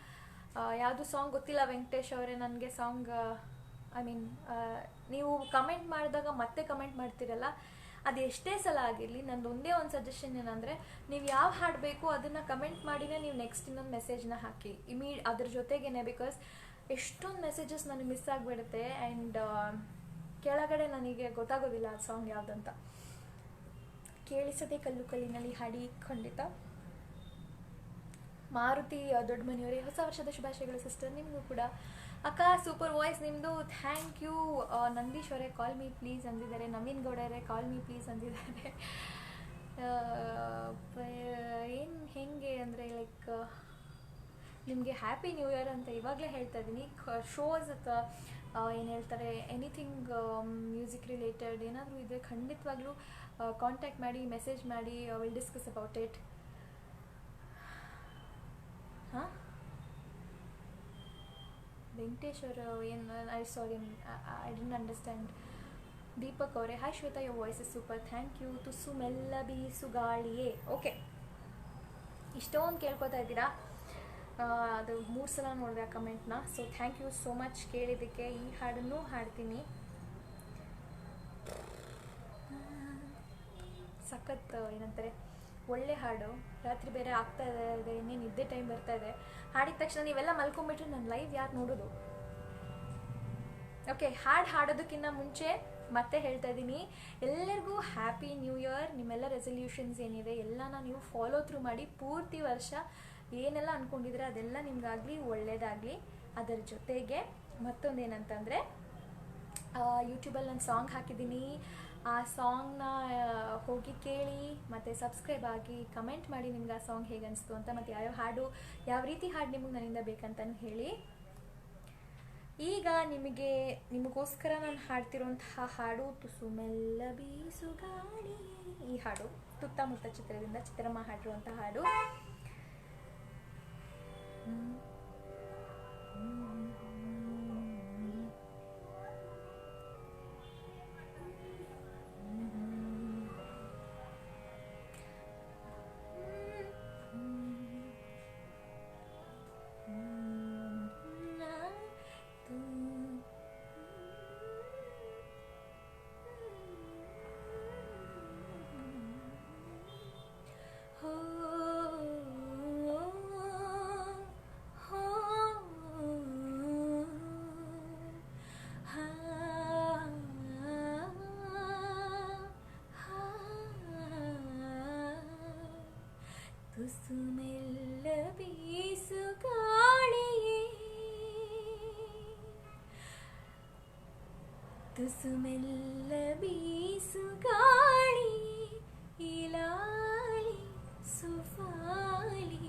ಯಾವುದು ಸಾಂಗ್ ಗೊತ್ತಿಲ್ಲ ವೆಂಕಟೇಶ್ ಅವರೇ ನನಗೆ ಸಾಂಗ್. ಐ ಮೀನ್ ನೀವು ಕಮೆಂಟ್ ಮಾಡಿದಾಗ ಮತ್ತೆ ಕಮೆಂಟ್ ಮಾಡ್ತೀರಲ್ಲ, ಅದು ಎಷ್ಟೇ ಸಲ ಆಗಿರಲಿ ನಂದು ಒಂದೇ ಒಂದು ಸಜೆಷನ್ ಏನಂದರೆ, ನೀವು ಯಾವ ಹಾಡು ಬೇಕು ಅದನ್ನು ಕಮೆಂಟ್ ಮಾಡಿನೇ ನೀವು ನೆಕ್ಸ್ಟ್ ಇನ್ನೊಂದು ಮೆಸೇಜ್ನ ಹಾಕಿ ಅದ್ರ ಜೊತೆಗೇನೆ. ಬಿಕಾಸ್ ಎಷ್ಟೊಂದು ಮೆಸೇಜಸ್ ನನಗೆ ಮಿಸ್ ಆಗಿಬಿಡುತ್ತೆ ಆ್ಯಂಡ್ ಕೆಳಗಡೆ ನನಗೆ ಗೊತ್ತಾಗೋದಿಲ್ಲ ಆ ಸಾಂಗ್ ಯಾವುದಂತ. ಕೇಳಿಸದೆ ಕಲ್ಲು ಕಲ್ಲಿನಲ್ಲಿ ಹಾಡಿ ಖಂಡಿತ. ಮಾರುತಿ ದೊಡ್ಡ ಮನೆಯವರೇ ಹೊಸ ವರ್ಷದ ಶುಭಾಶಯಗಳು ಸಿಸ್ಟರ್. ನಿಮಗೂ ಕೂಡ ಅಕ್ಕ ಸೂಪರ್ ವಾಯ್ಸ್ ನಿಮ್ಮದು, ಥ್ಯಾಂಕ್ ಯು. ನಂದೀಶ್ ಅವರೇ ಕಾಲ್ ಮೀ ಪ್ಲೀಸ್ ಅಂದಿದ್ದಾರೆ. ನವೀನ್ ಗೌಡರೇ ಕಾಲ್ ಮೀ ಪ್ಲೀಸ್ ಅಂದಿದ್ದಾರೆ. ಏನು ಹೆಂಗೆ ಅಂದರೆ ಲೈಕ್ ನಿಮಗೆ ಹ್ಯಾಪಿ ನ್ಯೂ ಇಯರ್ ಅಂತ ಇವಾಗಲೇ ಹೇಳ್ತಾ ಇದ್ದೀನಿ. ಶೋಸ್ ಅಥವಾ ಏನು ಹೇಳ್ತಾರೆ ಎನಿಥಿಂಗ್ ಮ್ಯೂಸಿಕ್ ರಿಲೇಟೆಡ್ ಏನಾದರೂ ಇದ್ದರೆ ಖಂಡಿತವಾಗ್ಲೂ ಕಾಂಟ್ಯಾಕ್ಟ್ ಮಾಡಿ, ಮೆಸೇಜ್ ಮಾಡಿ, ವಿಲ್ ಡಿಸ್ಕಸ್ ಅಬೌಟ್ ಇಟ್. ಹಾಂ ವೆಂಕಟೇಶ್ ಅವರು ಏನು sorry I didn't understand. Deepak ಅವರೇ hi Shweta, your voice is super, thank you. ತುಸು ಮೆಲ್ಲ ಬೀಸುಗಾಳಿಯೇ. ಓಕೆ, ಇಷ್ಟೊಂದು ಕೇಳ್ಕೊತಾ ಇದ್ದೀರಾ, ಅದು 3 ಸಲ ನೋಡಿದೆ ಆ ಕಮೆಂಟ್ನ. So thank you so much ಕೇಳಿದ್ದಕ್ಕೆ. ಈ ಹಾಡನ್ನು ಹಾಡ್ತೀನಿ. ಸಖತ್ ಏನಂತಾರೆ ಒಳ್ಳೆ ಹಾಡು. ರಾತ್ರಿ ಬೇರೆ ಆಗ್ತಾ ಇದೆ, ಇನ್ನೇನು ನಿದ್ದೆ ಟೈಮ್ ಬರ್ತಾ ಇದೆ. ಹಾಡಿದ ತಕ್ಷಣ ನೀವೆಲ್ಲ ಮಲ್ಕೊಂಡ್ಬಿಟ್ರೆ ನನ್ನ ಲೈವ್ ಯಾರು ನೋಡೋದು? ಓಕೆ, ಹಾಡೋದಕ್ಕಿಂತ ಮುಂಚೆ ಮತ್ತೆ ಹೇಳ್ತಾ ಇದ್ದೀನಿ, ಎಲ್ಲರಿಗೂ ಹ್ಯಾಪಿ ನ್ಯೂ ಇಯರ್. ನಿಮ್ಮೆಲ್ಲ ರೆಸಲ್ಯೂಷನ್ಸ್ ಏನಿದೆ ಎಲ್ಲನ ನೀವು ಫಾಲೋ ಥ್ರೂ ಮಾಡಿ. ಪೂರ್ತಿ ವರ್ಷ ಏನೆಲ್ಲ ಅಂದ್ಕೊಂಡಿದ್ರೆ ಅದೆಲ್ಲ ನಿಮಗಾಗಲಿ, ಒಳ್ಳೆಯದಾಗಲಿ. ಅದರ ಜೊತೆಗೆ ಮತ್ತೊಂದೇನಂತಂದರೆ, ಯೂಟ್ಯೂಬಲ್ಲಿ ನಾನು ಸಾಂಗ್ ಹಾಕಿದ್ದೀನಿ. ಆ ಸಾಂಗ್ನ ಹೋಗಿ ಕೇಳಿ, ಮತ್ತು ಸಬ್ಸ್ಕ್ರೈಬ್ ಆಗಿ, ಕಮೆಂಟ್ ಮಾಡಿ ನಿಮ್ಗೆ ಆ ಸಾಂಗ್ ಹೇಗೆ ಅನಿಸ್ತು ಅಂತ, ಮತ್ತು ಯಾವ ರೀತಿ ಹಾಡು ನಿಮಗೆ ನನ್ನಿಂದ ಬೇಕಂತಲೂ ಹೇಳಿ. ಈಗ ನಿಮಗೋಸ್ಕರ ನಾನು ಹಾಡ್ತಿರೋಂತಹ ಹಾಡು ತುಸು ಮೆಲ್ಲ ಬೀಸುಗಾಳಿ. ಈ ಹಾಡು ಸುತ್ತಮುತ್ತ ಚಿತ್ರದಿಂದ ಚಿತ್ರಮ್ಮ ಹಾಡಿರುವಂಥ ಹಾಡು. ತುಸು ಮೆಲ್ಲ ಬೀಸುಗಾಳಿಯೇ, ತುಸು ಮೆಲ್ಲ ಬೀಸುಗಾಳಿ, ಇಲಾಲಿ ಸುಫಾಲಿ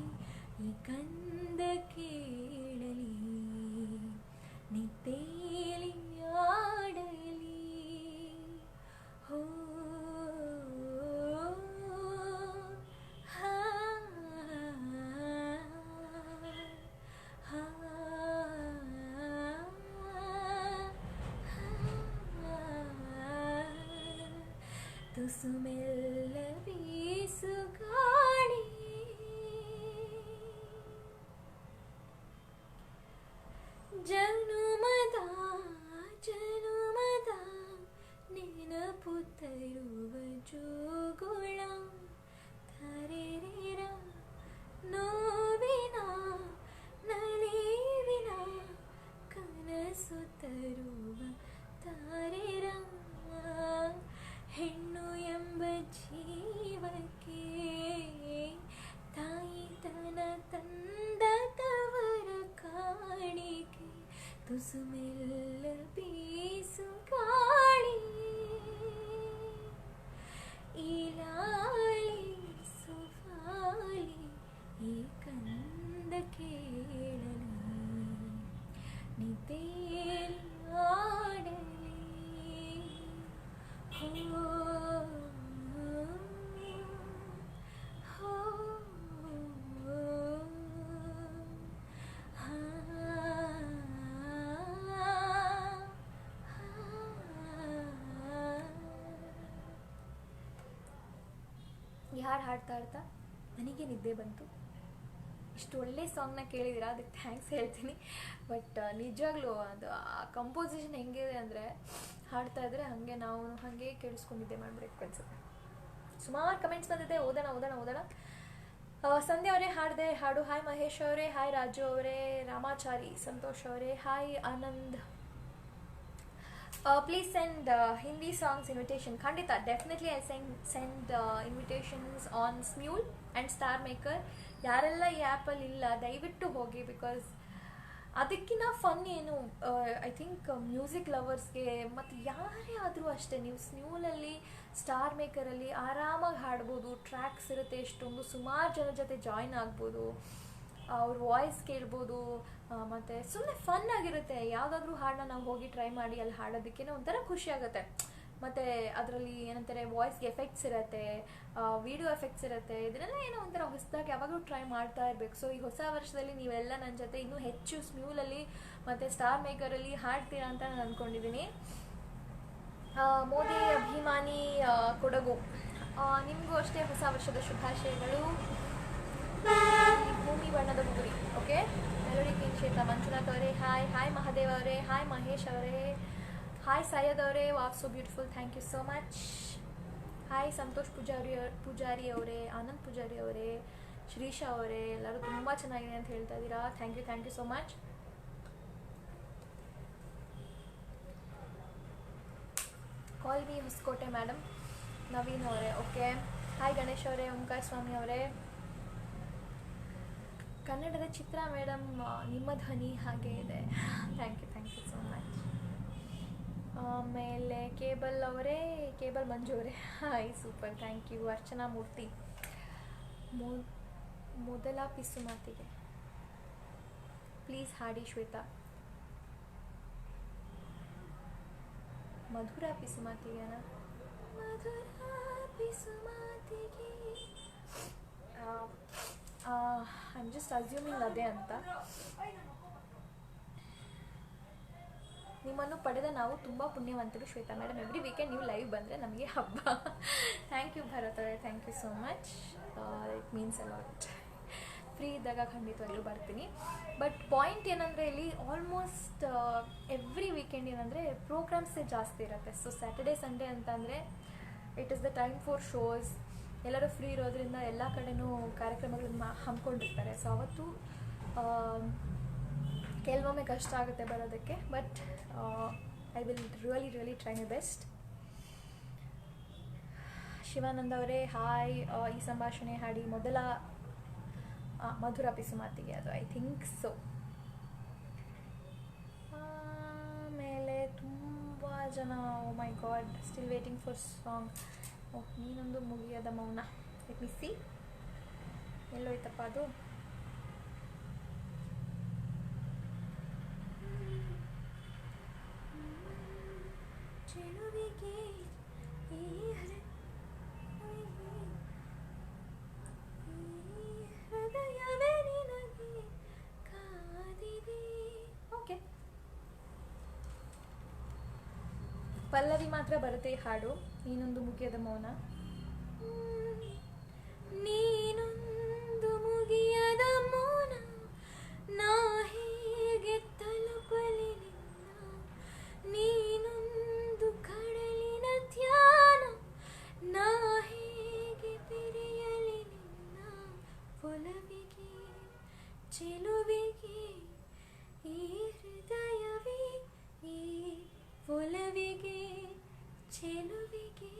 ಈ ಕಂದ ಕೇಳಲಿ, ನಿತ್ತೇಲಿ ಆಡಲಿ. ಹೋ ತುಸು ಮೆಲ್ಲ ಬೀಸುಗಾಳಿ. ಜನುಮದ ನೆನಪು ತರುವ ಜೋಗುಳ, ತರೆರ ನೋವಿನ ನಲಿವಿನ ಕನಸು ತರುವ ತಾರೆರ. ಹೆಣ್ಣು ಎಂಬ ಜೀವಕ್ಕೆ ತಾಯಿತನ ತಂದ ತವರ ಕಾಣಿಕೆ, ತುಸು ಮೆಲ್ಲ ಬೀಸುಗಾಳಿ, ಇಲಾಲಿ ಹಾಡು ಹಾಡ್ತಾ ಹಾಡ್ತಾ ನನಗೆ ನಿದ್ದೆ ಬಂತು. ಇಷ್ಟು ಒಳ್ಳೆ ಸಾಂಗ್ನ ಕೇಳಿದ್ದೀರಾ, ಅದಕ್ಕೆ ಥ್ಯಾಂಕ್ಸ್ ಹೇಳ್ತೀನಿ. ಬಟ್ ನಿಜವಾಗ್ಲೂ ಅದು ಆ ಕಂಪೋಸಿಷನ್ ಹೆಂಗಿದೆ ಅಂದರೆ ಹಾಡ್ತಾ ಇದ್ರೆ ನಾವು ಹಾಗೆ ಕೇಳಿಸ್ಕೊಂಡಿದ್ದೆ ಮಾಡಬೇಕು ಅನ್ಸುತ್ತೆ. ಸುಮಾರು ಕಮೆಂಟ್ಸ್ ಬಂದಿದೆ, ಓದೋಣ. ಸಂಧ್ಯಾ ಅವರೇ ಹಾಡಿದೆ ಹಾಡು, ಹಾಯ್ ಮಹೇಶ್ ಅವರೇ, ಹಾಯ್ ರಾಜು ಅವರೇ, ರಾಮಾಚಾರಿ ಸಂತೋಷ್ ಅವರೇ, hi Anand. Please send Hindi songs invitation. ಖಂಡಿತ, definitely I send invitations on Smule and StarMaker. ಯಾರೆಲ್ಲ ಈ ಆ್ಯಪಲ್ಲಿ ಇಲ್ಲ ದಯವಿಟ್ಟು ಹೋಗಿ, ಬಿಕಾಸ್ ಅದಕ್ಕಿಂತ ಫನ್ ಏನು, ಐ ಥಿಂಕ್ ಮ್ಯೂಸಿಕ್ ಲವರ್ಸ್ಗೆ ಮತ್ತು ಯಾರೇ ಆದರೂ ಅಷ್ಟೇ, ನೀವು ಸ್ಮ್ಯೂಲಲ್ಲಿ ಸ್ಟಾರ್ ಮೇಕರಲ್ಲಿ ಆರಾಮಾಗಿ ಹಾಡ್ಬೋದು. ಟ್ರ್ಯಾಕ್ಸ್ ಇರುತ್ತೆ ಎಷ್ಟೊಂದು, ಸುಮಾರು ಜನ ಜೊತೆ ಜಾಯ್ನ್ ಆಗ್ಬೋದು, ಅವ್ರ ವಾಯ್ಸ್ ಕೇಳ್ಬೋದು, ಮತ್ತು ಸುಮ್ಮನೆ ಫನ್ ಆಗಿರುತ್ತೆ. ಯಾವುದಾದ್ರೂ ಹಾಡನ್ನ ನಾವು ಹೋಗಿ ಟ್ರೈ ಮಾಡಿ ಅಲ್ಲಿ ಹಾಡೋದಕ್ಕೆ ಒಂಥರ ಖುಷಿ ಆಗುತ್ತೆ. ಮತ್ತು ಅದರಲ್ಲಿ ಏನಂತಾರೆ, ವಾಯ್ಸ್ಗೆ ಎಫೆಕ್ಟ್ಸ್ ಇರುತ್ತೆ, ವಿಡಿಯೋ ಎಫೆಕ್ಟ್ಸ್ ಇರುತ್ತೆ, ಇದನ್ನೆಲ್ಲ ಏನೋ ಒಂಥರ ಹೊಸದಾಗಿ ಯಾವಾಗಲೂ ಟ್ರೈ ಮಾಡ್ತಾ ಇರಬೇಕು. ಸೊ ಈ ಹೊಸ ವರ್ಷದಲ್ಲಿ ನೀವೆಲ್ಲ ನನ್ನ ಜೊತೆ ಇನ್ನೂ ಹೆಚ್ಚು ಸ್ಮ್ಯೂಲಲ್ಲಿ ಮತ್ತು ಸ್ಟಾರ್ ಮೇಕರಲ್ಲಿ ಹಾಡ್ತೀರಾ ಅಂತ ನಾನು ಅಂದ್ಕೊಂಡಿದ್ದೀನಿ. ಮೋದಿ ಅಭಿಮಾನಿ ಕೊಡಗು, ನಿಮಗೂ ಅಷ್ಟೇ ಹೊಸ ವರ್ಷದ ಶುಭಾಶಯಗಳು. ಭೂಮಿ ಬಣ್ಣದ ಗುರಿ, ಓಕೆ. ಮೆಲೋಡಿ ಕಿಂಗ್ ಕ್ಷೇತ್ರ ಮಂಜುನಾಥ್ ಅವರೇ ಹಾಯ್, ಹಾಯ್ ಮಹಾದೇವ್ ಅವರೇ, ಹಾಯ್ ಮಹೇಶ್ ಅವರೇ, ಹಾಯ್ ಸೈಯದ್ ಅವರೇ, wow so beautiful, thank you so much. Hi Santhosh Poojari ಅವರೇ, ಆನಂದ್ ಪೂಜಾರಿ ಅವರೇ, ಶ್ರೀಶಾ ಅವರೇ, ಎಲ್ಲರೂ ತುಂಬ ಚೆನ್ನಾಗಿದೆ ಅಂತ ಹೇಳ್ತಾ ಇದ್ದೀರಾ, thank you so much. Call me Hosakote madam, Naveen ಅವರೇ, ಓಕೆ. ಹಾಯ್ ಗಣೇಶ್ ಅವರೇ, ಓಂಕಾರ ಸ್ವಾಮಿ ಅವರೇ, ಕನ್ನಡದ ಚಿತ್ರ ಮೇಡಮ್ ನಿಮ್ಮ ಧ್ವನಿ ಹಾಗೆ ಇದೆ, ಥ್ಯಾಂಕ್ ಯು ಸೋ ಮಚ್. ಆಮೇಲೆ ಕೇಬಲ್ ಅವರೇ, ಕೇಬಲ್ ಮಂಜು ಅವರೇ, hi super, thank you. Archana Murthy, ಮೊದಲ ಪಿಸು ಮಾತಿಗೆ ಪ್ಲೀಸ್ ಹಾಡಿ. ಶ್ವೇತಾ, ಮಧುರ ಪಿಸು ಮಾತಿಗೆನ, ಮಧುರ ಪಿಸು ಮಾತಿಗೆ, ಐ ಆಮ್ ಜಸ್ಟ್ ಅಸ್ಯೂಮಿಂಗ್ ಅದೇ ಅಂತ. ನಿಮ್ಮನ್ನು ಪಡೆದ ನಾವು ತುಂಬ ಪುಣ್ಯವಂತರು ಶ್ವೇತಾ ಮೇಡಮ್. ಎವ್ರಿ ವೀಕೆಂಡ್ ನೀವು ಲೈವ್ ಬಂದರೆ ನಮಗೆ ಹಬ್ಬ. ಥ್ಯಾಂಕ್ ಯು ಭರತ್ ಅವರೇ, thank you so much, it means a lot. Free ಇದ್ದಾಗ ಖಂಡಿತವಾಗ್ಲೂ ಬರ್ತೀನಿ. ಬಟ್ ಪಾಯಿಂಟ್ ಏನಂದರೆ ಇಲ್ಲಿ ಆಲ್ಮೋಸ್ಟ್ ಎವ್ರಿ ವೀಕೆಂಡ್ ಏನಂದರೆ ಪ್ರೋಗ್ರಾಮ್ಸೇ ಜಾಸ್ತಿ ಇರುತ್ತೆ. ಸೊ ಸ್ಯಾಟರ್ಡೇ ಸಂಡೇ ಅಂತಂದರೆ it is the time for shows. ಎಲ್ಲರೂ ಫ್ರೀ ಇರೋದ್ರಿಂದ ಎಲ್ಲ ಕಡೆನೂ ಕಾರ್ಯಕ್ರಮಗಳನ್ನ ಹಮ್ಮಿಕೊಂಡಿರ್ತಾರೆ. ಸೊ ಅವತ್ತು ಕೆಲವೊಮ್ಮೆ ಕಷ್ಟ ಆಗುತ್ತೆ ಬರೋದಕ್ಕೆ, but I will really try my best. Shivananda ಅವರೇ ಹಾಯ್, ಈ ಸಂಭಾಷಣೆ ಹಾಡಿ ಮೊದಲ ಮಧುರ ಪಿಸು ಮಾತಿಗೆ, ಅದು ಐ ಥಿಂಕ್ ಸೊ. ಆಮೇಲೆ ತುಂಬ ಜನ, oh my God, still waiting for song. Oh, ನೀನೊಂದು ಮುಗಿಯದ ಮೌನ, ಲೆಟ್ ಮಿ ಸಿ, ಎಲ್ಲೋಯ್ತಪ್ಪ ಅದು. ಓಕೆ, ಪಲ್ಲವಿ ಮಾತ್ರ ಬರುತ್ತೆ ಈ ಹಾಡು, ನೀನೊಂದು ಮುಗಿಯದ ಮೌನ. ನೀನೊಂದು ಮುಗಿಯದ ಮೌನ, ನಾ ಹೇಗೆ ತಲುಪಲಿ ನಿನ್ನ, ನೀನೊಂದು ಕಡಲಿನ ಧ್ಯಾನ, ನಾ ಹೇಗೆ ಬೆರೆಯಲಿ ನಿನ್ನ ಒಲವಿಗೆ ಚೆಲುವಿಗೆ, ಈ ಹೃದಯವೇ ಈ ಒಲವಿಗೆ ಚೆಲುವಿಗೆ,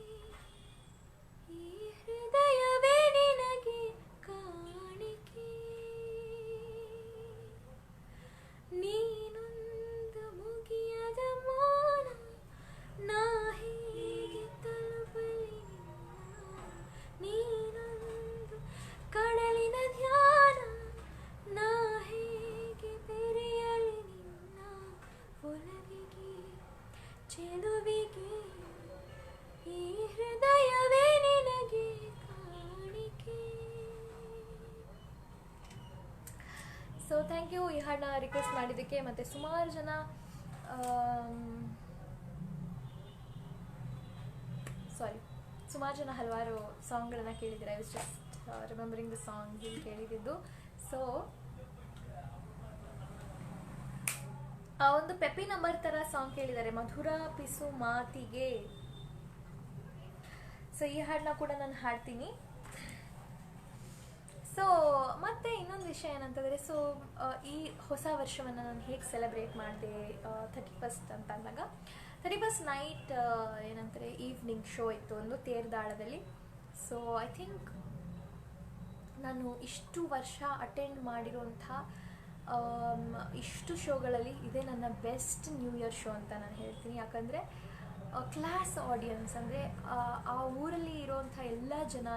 ಈ ಹೃದಯವೇ ನಿನಗೆ ಕಾಣಿಕೆ, ನೀನೊಂದು ಮುಗಿಯದ ಮೌನ, ನಾ ಹೇಗೆ ತಲುಪಲಿ ನಿನ್ನ, ನೀನೊಂದು ಕಡಲಿನ ಧ್ಯಾನ, ನಾ ಹೇಗೆ ಬೆರೆಯಲಿ ನಿನ್ನ ಒಲವಿಗೆ ಚೆಲುವಿಗೆ, ಈ ಹೃದಯವೇ ನಿನಗೆ ಕಾಣಿಕೆ. ಸೊ ಥ್ಯಾಂಕ್ ಯು ಈ ಹಾಡನ್ನ ರಿಕ್ವೆಸ್ಟ್ ಮಾಡಿದ್ದಕ್ಕೆ. ಮತ್ತು ಸುಮಾರು ಜನ ಸಾರಿ ಸುಮಾರು ಜನ ಹಲವಾರು ಸಾಂಗ್ಗಳನ್ನ ಕೇಳಿದ್ದಾರೆ. I was just remembering the song ಕೇಳಿದ್ದು. ಸೊ ಒಂದು ಪೆಪಿ ನಂಬರ್ ಥರ ಸಾಂಗ್ ಕೇಳಿದ್ದಾರೆ, ಮಧುರ ಪಿಸು ಮಾತಿಗೆ. ಸೊ ಈ ಹಾಡನ್ನ ಕೂಡ ನಾನು ಹಾಡ್ತೀನಿ. ಸೊ ಮತ್ತೆ ಇನ್ನೊಂದು ವಿಷಯ ಏನಂತಂದರೆ, ಸೊ ಈ ಹೊಸ ವರ್ಷವನ್ನು ನಾನು ಹೇಗೆ ಸೆಲೆಬ್ರೇಟ್ ಮಾಡಿದೆ 31st ಅಂತ ಅಂದಾಗ, 31st ನೈಟ್ ಏನಂತಾರೆ ಈವ್ನಿಂಗ್ ಶೋ ಇತ್ತು ಒಂದು ತೇರ್ದಾಳದಲ್ಲಿ. ಸೊ ಐ ಥಿಂಕ್ ನಾನು ಇಷ್ಟು ವರ್ಷ ಅಟೆಂಡ್ ಮಾಡಿರುವಂಥ ಇಷ್ಟು ಶೋಗಳಲ್ಲಿ ಇದೇ ನನ್ನ ಬೆಸ್ಟ್ ನ್ಯೂ ಇಯರ್ ಶೋ ಅಂತ ನಾನು ಹೇಳ್ತೀನಿ. ಯಾಕಂದರೆ ಕ್ಲಾಸ್ ಆಡಿಯನ್ಸ್, ಅಂದರೆ ಆ ಊರಲ್ಲಿ ಇರೋವಂಥ ಎಲ್ಲ ಜನ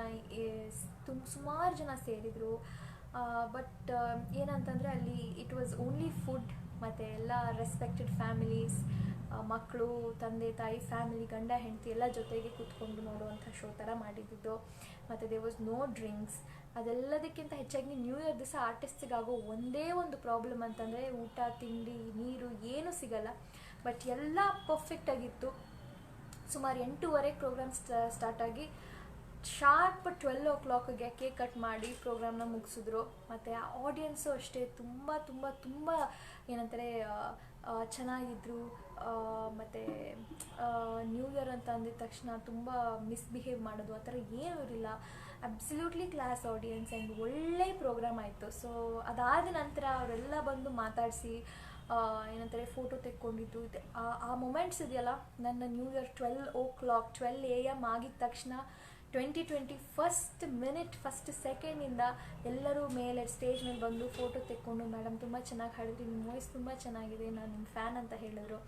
ಸುಮಾರು ಜನ ಸೇರಿದರು. ಬಟ್ ಏನಂತಂದರೆ ಅಲ್ಲಿ ಇಟ್ ವಾಸ್ ಓನ್ಲಿ ಫುಡ್, ಮತ್ತು ಎಲ್ಲ ರೆಸ್ಪೆಕ್ಟೆಡ್ ಫ್ಯಾಮಿಲೀಸ್, ಮಕ್ಕಳು, ತಂದೆ ತಾಯಿ, ಫ್ಯಾಮಿಲಿ, ಗಂಡ ಹೆಂಡತಿ ಎಲ್ಲ ಜೊತೆಗೆ ಕೂತ್ಕೊಂಡು ನೋಡುವಂಥ ಶೋ ಥರ ಮಾಡಿದ್ದು. ಮತ್ತು ದೇ ವಾಸ್ ನೋ ಡ್ರಿಂಕ್ಸ್. ಅದೆಲ್ಲದಕ್ಕಿಂತ ಹೆಚ್ಚಾಗಿ ನ್ಯೂ ಇಯರ್ ದಿವಸ ಆರ್ಟಿಸ್ಟಿಗಾಗೋ ಒಂದೇ ಒಂದು ಪ್ರಾಬ್ಲಮ್ ಅಂತಂದರೆ ಊಟ, ತಿಂಡಿ, ನೀರು ಏನೂ ಸಿಗಲ್ಲ. ಬಟ್ ಎಲ್ಲ ಪರ್ಫೆಕ್ಟಾಗಿತ್ತು. ಸುಮಾರು 8:30 ಪ್ರೋಗ್ರಾಮ್ ಸ್ಟಾರ್ಟ್ ಆಗಿ ಶಾರ್ಪ್ 12 o'clockಗೆ ಕೇಕ್ ಕಟ್ ಮಾಡಿ ಪ್ರೋಗ್ರಾಮ್ನ ಮುಗಿಸಿದ್ರು. ಮತ್ತು ಆ ಆಡಿಯನ್ಸು ಅಷ್ಟೇ ತುಂಬ ತುಂಬ ತುಂಬ ಏನಂತಾರೆ ಚೆನ್ನಾಗಿದ್ದರು. ಮತ್ತು ನ್ಯೂ ಇಯರ್ ಅಂತ ಅಂದಿದ ತಕ್ಷಣ ತುಂಬ ಮಿಸ್ಬಿಹೇವ್ ಮಾಡೋದು ಆ ಥರ ಏನೂ ಇರಲಿಲ್ಲ. ಅಬ್ಸಲ್ಯೂಟ್ಲಿ ಕ್ಲಾಸ್ ಆಡಿಯನ್ಸ್ ಆ್ಯಂಡ್ ಒಳ್ಳೆ ಪ್ರೋಗ್ರಾಮ್ ಆಯಿತು. ಸೊ ಅದಾದ ನಂತರ ಅವರೆಲ್ಲ ಬಂದು ಮಾತಾಡಿಸಿ ಏನಂತಾರೆ ಫೋಟೋ ತೆಕ್ಕೊಂಡಿದ್ದು. ಆ ಮೂಮೆಂಟ್ಸ್ ಇದೆಯಲ್ಲ, ನನ್ನ ನ್ಯೂ ಇಯರ್ 12 AM ಆಗಿದ ತಕ್ಷಣ 2020 ಫಸ್ಟ್ ಮಿನಿಟ್ ಫಸ್ಟ್ ಸೆಕೆಂಡಿಂದ ಎಲ್ಲರೂ ಮೇಲೆ ಸ್ಟೇಜ್ ಮೇಲೆ ಬಂದು ಫೋಟೋ ತೆಕ್ಕೊಂಡು, ಮೇಡಮ್ ತುಂಬ ಚೆನ್ನಾಗಿ ಹಾಡಿದ್ರಿ, ನಿಮ್ಮ ವಾಯ್ಸ್ ತುಂಬ ಚೆನ್ನಾಗಿದೆ, ನಾನು ನಿಮ್ಮ ಫ್ಯಾನ್ ಅಂತ ಹೇಳಿದ್ರು.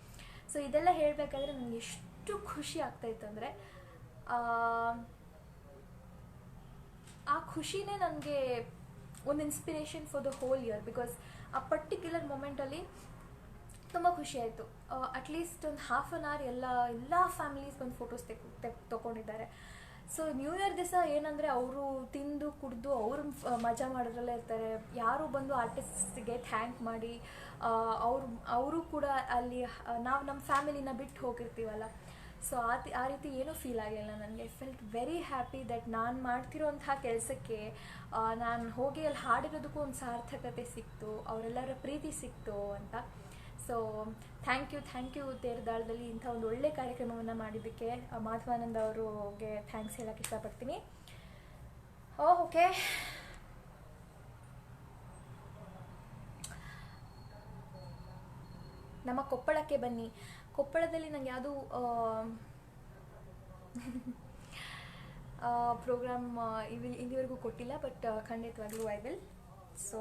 ಸೊ ಇದೆಲ್ಲ ಹೇಳಬೇಕಾದ್ರೆ ನನಗೆ ಎಷ್ಟು ಖುಷಿ ಆಗ್ತಾಯಿತ್ತು ಅಂದರೆ, ಆ ಖುಷಿನೇ ನನಗೆ ಒಂದು inspiration for the whole year. Because ಆ ಪರ್ಟಿಕ್ಯುಲರ್ ಮೊಮೆಂಟಲ್ಲಿ ತುಂಬ ಖುಷಿ ಆಯಿತು. ಅಟ್ಲೀಸ್ಟ್ ಒಂದು ಹಾಫ್ ಆನ್ ಅವರ್ ಎಲ್ಲ ಫ್ಯಾಮಿಲೀಸ್ ಬಂದು ಫೋಟೋಸ್ ತೊಗೊಂಡಿದ್ದಾರೆ. ಸೊ ನ್ಯೂ ಇಯರ್ ದಿವಸ ಏನಂದರೆ ಅವರು ತಿಂದು ಕುಡಿದು ಅವರು ಮಜಾ ಮಾಡೋದ್ರಲ್ಲೇ ಇರ್ತಾರೆ. ಯಾರು ಬಂದು ಆರ್ಟಿಸ್ಟ್ಗೆ ಥ್ಯಾಂಕ್ ಮಾಡಿ ಅವರು ಕೂಡ ಅಲ್ಲಿ ನಾವು ನಮ್ಮ ಫ್ಯಾಮಿಲಿನ ಬಿಟ್ಟು ಹೋಗಿರ್ತೀವಲ್ಲ. ಸೊ ಆ ರೀತಿ ಏನೂ ಫೀಲ್ ಆಗಿಲ್ಲ ನನಗೆ. ಫೆಲ್ಟ್ ವೆರಿ ಹ್ಯಾಪಿ ದಟ್ ನಾನು ಮಾಡ್ತಿರೋಂಥ ಕೆಲಸಕ್ಕೆ ನಾನು ಹೋಗಿ ಅಲ್ಲಿ ಹಾಡಿರೋದಕ್ಕೂ ಒಂದು ಸಾರ್ಥಕತೆ ಸಿಕ್ತು, ಅವರೆಲ್ಲರ ಪ್ರೀತಿ ಸಿಕ್ತು ಅಂತ. ಸೊ ಥ್ಯಾಂಕ್ ಯು ತೇರ್ದಾಳದಲ್ಲಿ ಇಂಥ ಒಂದು ಒಳ್ಳೆ ಕಾರ್ಯಕ್ರಮವನ್ನು ಮಾಡಿದ್ದಕ್ಕೆ ಮಾಧವಾನಂದ ಅವ್ರಿಗೆ ಥ್ಯಾಂಕ್ಸ್ ಹೇಳೋಕ್ಕೆ ಇಷ್ಟಪಡ್ತೀನಿ. ಓಕೆ, ನಮ್ಮ ಕೊಪ್ಪಳಕ್ಕೆ ಬನ್ನಿ. ಕೊಪ್ಪಳದಲ್ಲಿ ನಂಗೆ ಯಾವುದೂ ಪ್ರೋಗ್ರಾಮ್ ಇಲ್ಲಿವರೆಗೂ ಕೊಟ್ಟಿಲ್ಲ, ಬಟ್ ಖಂಡಿತವಾಗ್ಲೂ ಐ ವಿಲ್. ಸೊ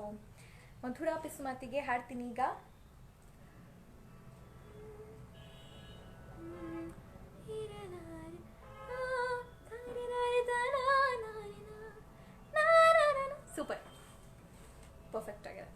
ಮಧುರಾ ಪಿಸುಮಾತಿಗೆ ಹಾಡ್ತೀನಿ ಈಗ. ಸೂಪರ್, ಪರ್ಫೆಕ್ಟ್ ಆಗಿದೆ.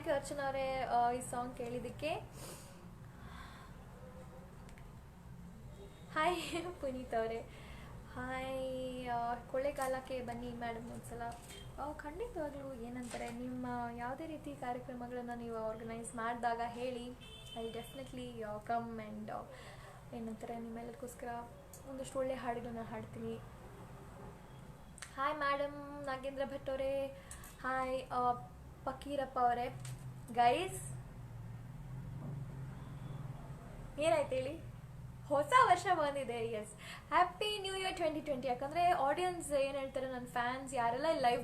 ಯು ಅರ್ಚನಾ ಅವರೇ ಈ ಸಾಂಗ್ ಕೇಳಿದ್ದಕ್ಕೆ. ಹಾಯ್ ಪುನೀತ್ ಅವರೇ, ಹಾಯ್. ಕೊಳ್ಳೇಗಾಲಕ್ಕೆ ಬನ್ನಿ ಮೇಡಮ್ ಒಂದ್ಸಲ. ಖಂಡಿತವಾಗ್ಲೂ ಏನಂತಾರೆ, ನಿಮ್ಮ ಯಾವುದೇ ರೀತಿ ಕಾರ್ಯಕ್ರಮಗಳನ್ನು ನೀವು ಆರ್ಗನೈಸ್ ಮಾಡಿದಾಗ ಹೇಳಿ, ಐ ಡೆಫಿನೆಟ್ಲಿ ಕಮ್ ಆ್ಯಂಡ್ ಏನಂತಾರೆ ನಿಮ್ಮೆಲ್ಲರಿಗೋಸ್ಕರ ಒಂದಷ್ಟು ಒಳ್ಳೆ ಹಾಡುಗಳನ್ನ ಹಾಡ್ತೀನಿ. ಹಾಯ್ ಮೇಡಮ್ ನಾಗೇಂದ್ರ ಭಟ್ ಅವರೇ, ಹಾಯ್ ಫಕೀರಪ್ಪ ಅವರೇ. ಗೈಸ್ ಏನಾಯ್ತು ಹೇಳಿ, ಹೊಸ ವರ್ಷ ಬಂದಿದೆ. Yes, happy new year 2020. ಯಾಕಂದರೆ ಆಡಿಯನ್ಸ್ ಏನು ಹೇಳ್ತಾರೆ, ನನ್ನ ಫ್ಯಾನ್ಸ್ ಯಾರೆಲ್ಲ ಲೈವ್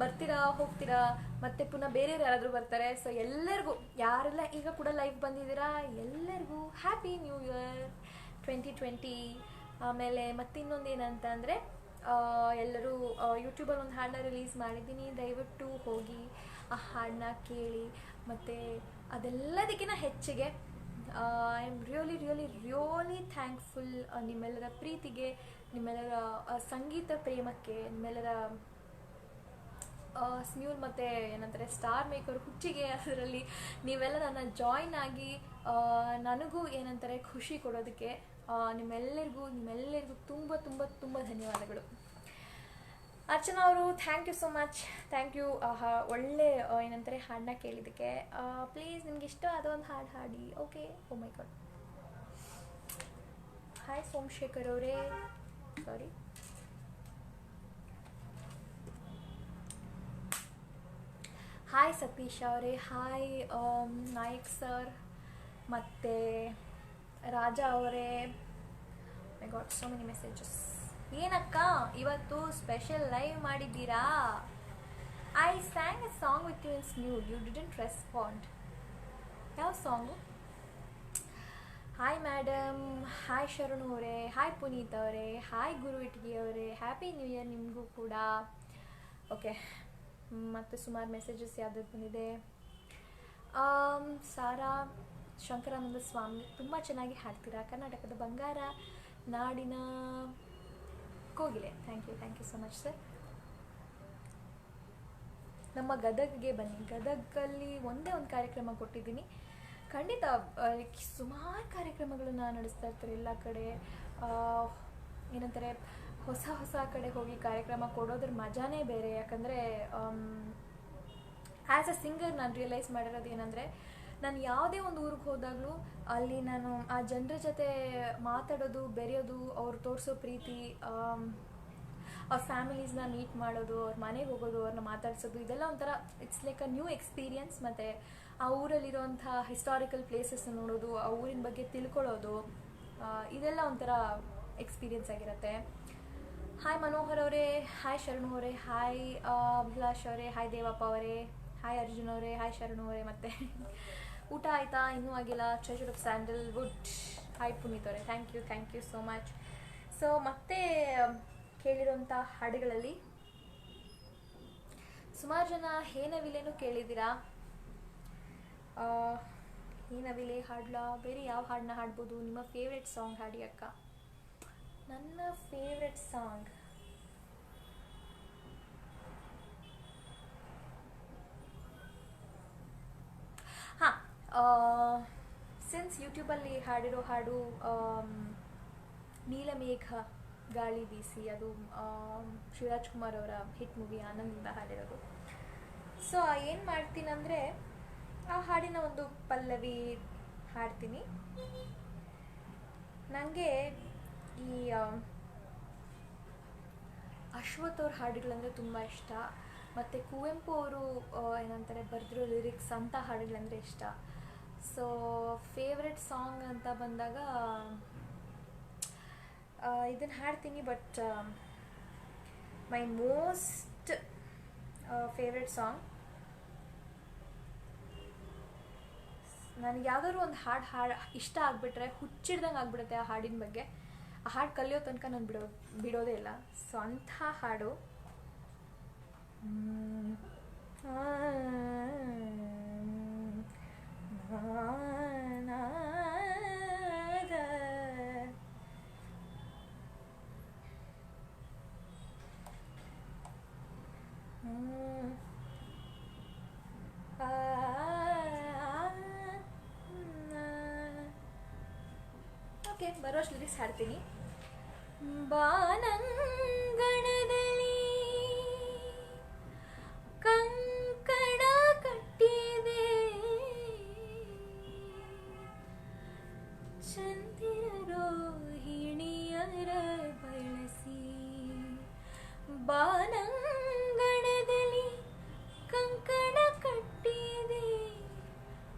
ಬರ್ತೀರಾ ಹೋಗ್ತೀರಾ, ಮತ್ತೆ ಪುನಃ ಬೇರೆಯವ್ರು ಯಾರಾದರೂ ಬರ್ತಾರೆ. ಸೊ ಎಲ್ಲರಿಗೂ ಯಾರೆಲ್ಲ ಈಗ ಕೂಡ ಲೈವ್ ಬಂದಿದ್ದೀರಾ ಎಲ್ಲರಿಗೂ ಹ್ಯಾಪಿ ನ್ಯೂ ಇಯರ್ 2020. ಆಮೇಲೆ ಮತ್ತಿನ್ನೊಂದು ಏನಂತ ಅಂದರೆ, ಎಲ್ಲರೂ ಯೂಟ್ಯೂಬಲ್ಲಿ ಒಂದು ಹಾಡನ್ನ ರಿಲೀಸ್ ಮಾಡಿದ್ದೀನಿ, ದಯವಿಟ್ಟು ಹೋಗಿ ಆ ಹಾಡನ್ನ ಕೇಳಿ. ಮತ್ತು ಅದೆಲ್ಲದಕ್ಕಿಂತ ಹೆಚ್ಚಿಗೆ ಐ ಆಮ್ ರಿಯಲಿ ಥ್ಯಾಂಕ್ಫುಲ್ ನಿಮ್ಮೆಲ್ಲರ ಪ್ರೀತಿಗೆ, ನಿಮ್ಮೆಲ್ಲರ ಸಂಗೀತ ಪ್ರೇಮಕ್ಕೆ, ನಿಮ್ಮೆಲ್ಲರ ಸ್ನ್ಯೂಲ್ ಮತ್ತು ಏನಂತಾರೆ ಸ್ಟಾರ್ ಮೇಕರ್ ಹುಚ್ಚಿಗೆ. ಅದರಲ್ಲಿ ನೀವೆಲ್ಲ ನನ್ನ ಜಾಯ್ನ್ ಆಗಿ ನನಗೂ ಏನಂತಾರೆ ಖುಷಿ ಕೊಡೋದಕ್ಕೆ ನಿಮ್ಮೆಲ್ಲರಿಗೂ ತುಂಬ ತುಂಬ ತುಂಬ ಧನ್ಯವಾದಗಳು. ಅರ್ಚನಾ ಅವರು thank you so much, thank you. ಒಳ್ಳೆ ಏನಂತಾರೆ ಹಾಡನ್ನ ಕೇಳಿದ್ದಕ್ಕೆ. ಪ್ಲೀಸ್ ನಿಮ್ಗೆ ಇಷ್ಟ ಅದೊಂದು ಹಾಡು ಹಾಡಿ. Okay, O my god. Hi Somashekar ಅವರೇ, ಸಾರಿ. ಹಾಯ್ ಸತೀಶ್ ಅವರೇ, ಹಾಯ್ ನಾಯಕ್ ಸರ್, ಮತ್ತು ರಾಜಾ ಅವರೇ. I got so many messages. ಏನಕ್ಕ ಇವತ್ತು ಸ್ಪೆಷಲ್ ಲೈವ್ ಮಾಡಿದ್ದೀರಾ? I sang a song with you in Smule, you didn't respond. ಯಾವ song? Hi madam, hi Sharanu ಅವರೇ, ಹಾಯ್ ಪುನೀತ್ ಅವರೇ, ಹಾಯ್ ಗುರು ಇಟ್ಗಿ ಅವರೇ, ಹ್ಯಾಪಿ ನ್ಯೂ ಇಯರ್ ನಿಮಗೂ ಕೂಡ. ಓಕೆ, ಮತ್ತು ಸುಮಾರು ಮೆಸೇಜಸ್ ಯಾವ್ದು ಬಂದಿದೆ. ಸಾರಾ ಶಂಕರಾನಂದ ಸ್ವಾಮಿ, ತುಂಬ ಚೆನ್ನಾಗಿ ಹಾಡ್ತೀರಾ, ಕರ್ನಾಟಕದ ಬಂಗಾರ ನಾಡಿನ ಕೋಗಿಲೆ. Thank you so much sir. ನಮ್ಮ ಗದಗ್ಗೆ ಬನ್ನಿ, ಗದಗಲ್ಲಿ ಒಂದೇ ಒಂದು ಕಾರ್ಯಕ್ರಮ ಕೊಟ್ಟಿದ್ದೀನಿ. ಖಂಡಿತ ಸುಮಾರು ಕಾರ್ಯಕ್ರಮಗಳನ್ನ ನಡೆಸ್ತಾ ಇರ್ತಾರೆ ಎಲ್ಲ ಕಡೆ. ಏನಂತಾರೆ ಹೊಸ ಕಡೆ ಹೋಗಿ ಕಾರ್ಯಕ್ರಮ ಕೊಡೋದ್ರ ಮಜಾನೇ ಬೇರೆ. ಯಾಕಂದರೆ ಆ್ಯಸ್ ಅ ಸಿಂಗರ್ ನಾನು ರಿಯಲೈಸ್ ಮಾಡಿರೋದು ಏನಂದರೆ, ನಾನು ಯಾವುದೇ ಒಂದು ಊರಿಗೆ ಹೋದಾಗಲೂ ಅಲ್ಲಿ ನಾನು ಆ ಜನರ ಜೊತೆ ಮಾತಾಡೋದು, ಬೆರೆಯೋದು, ಅವ್ರು ತೋರಿಸೋ ಪ್ರೀತಿ, ಅವ್ರ ಫ್ಯಾಮಿಲೀಸ್ನ ಮೀಟ್ ಮಾಡೋದು, ಅವ್ರ ಮನೆಗೆ ಹೋಗೋದು, ಅವ್ರನ್ನ ಮಾತಾಡ್ಸೋದು, ಇದೆಲ್ಲ ಒಂಥರ it's like a new experience. ಮತ್ತು ಆ ಊರಲ್ಲಿರೋಂಥ ಹಿಸ್ಟಾರಿಕಲ್ ಪ್ಲೇಸಸ್ನ ನೋಡೋದು, ಆ ಊರಿನ ಬಗ್ಗೆ ತಿಳ್ಕೊಳ್ಳೋದು, ಇದೆಲ್ಲ ಒಂಥರ ಎಕ್ಸ್ಪೀರಿಯನ್ಸ್ ಆಗಿರುತ್ತೆ. ಹಾಯ್ ಮನೋಹರ್ ಅವರೇ, ಹಾಯ್ ಶರಣು ಅವರೇ, ಹಾಯ್ ಅಭಿಲಾಷ್ ಅವರೇ, ಹಾಯ್ ದೇವಪ್ಪ ಅವರೇ, ಹಾಯ್ ಅರ್ಜುನ್ ಅವರೇ, ಹಾಯ್ ಶರಣು ಅವರೇ. ಮತ್ತು ಊಟ ಆಯಿತಾ? ಇನ್ನೂ ಆಗಿಲ್ಲ. Treasure of Sandalwood. Hi Puneeth ಅವರೇ, thank you so much. So ಮತ್ತೆ ಕೇಳಿರೋಂಥ ಹಾಡುಗಳಲ್ಲಿ ಸುಮಾರು ಜನ ಹೇನವಿಲೇನು ಕೇಳಿದ್ದೀರಾ. ಹೇನವಿಲೆ ಹಾಡ್ಲಾ, ಬೇರೆ ಯಾವ ಹಾಡನ್ನ ಹಾಡ್ಬೋದು? ನಿಮ್ಮ ಫೇವ್ರೆಟ್ ಸಾಂಗ್ ಹಾಡಿ ಅಕ್ಕ. ನನ್ನ ಫೇವ್ರೆಟ್ ಸಾಂಗ್ ಸಿನ್ಸ್ ಯೂಟ್ಯೂಬಲ್ಲಿ ಹಾಡಿರೋ ಹಾಡು ನೀಲಮೇಘ ಗಾಳಿ ಬೀಸಿ, ಅದು ಶಿವರಾಜ್ ಕುಮಾರ್ ಅವರ ಹಿಟ್ ಮೂವಿ ಆನಂದಿಂದ ಹಾಡಿರೋದು. ಸೊ ಏನು ಮಾಡ್ತೀನಂದರೆ, ಆ ಹಾಡಿನ ಒಂದು ಪಲ್ಲವಿ ಹಾಡ್ತೀನಿ. ನನಗೆ ಈ ಅಶ್ವಥ್ ಅವ್ರ ಹಾಡುಗಳಂದರೆ ತುಂಬ ಇಷ್ಟ. ಮತ್ತು ಕುವೆಂಪು ಅವರು ಏನಂತಾರೆ ಬರೆದಿರೋ ಲಿರಿಕ್ಸ್ ಅಂಥ ಹಾಡುಗಳಂದರೆ ಇಷ್ಟ. ಸೊ ಫೇವ್ರೆಟ್ ಸಾಂಗ್ ಅಂತ ಬಂದಾಗ ಇದನ್ನು ಹಾಡ್ತೀನಿ. But my most favourite song, ನನಗೆ ಯಾವ್ದಾದ್ರು ಒಂದು ಹಾಡು ಇಷ್ಟ ಆಗಿಬಿಟ್ರೆ ಹುಚ್ಚಿಡ್ದಂಗೆ ಆಗಿಬಿಡುತ್ತೆ ಆ ಹಾಡಿನ ಬಗ್ಗೆ. ಆ ಹಾಡು ಕಲಿಯೋ ತನಕ ನಾನು ಬಿಡೋದೇ ಇಲ್ಲ. ಸೊ ಅಂಥ ಹಾಡು ಬರೋಷ್ಟು ಲಿರಿಕ್ಸ್ ಹಾಡ್ತೀನಿ. ಬಾನಂಗಣದಲ್ಲಿ ಕಂಕಣ ಕಟ್ಟಿದೆ, ಚಂದಿರ ರೋಹಿಣಿಯರ ಬಳಸಿ. ಬಾನಂಗಣದಲ್ಲಿ ಕಂಕಣ ಕಟ್ಟಿದೆ,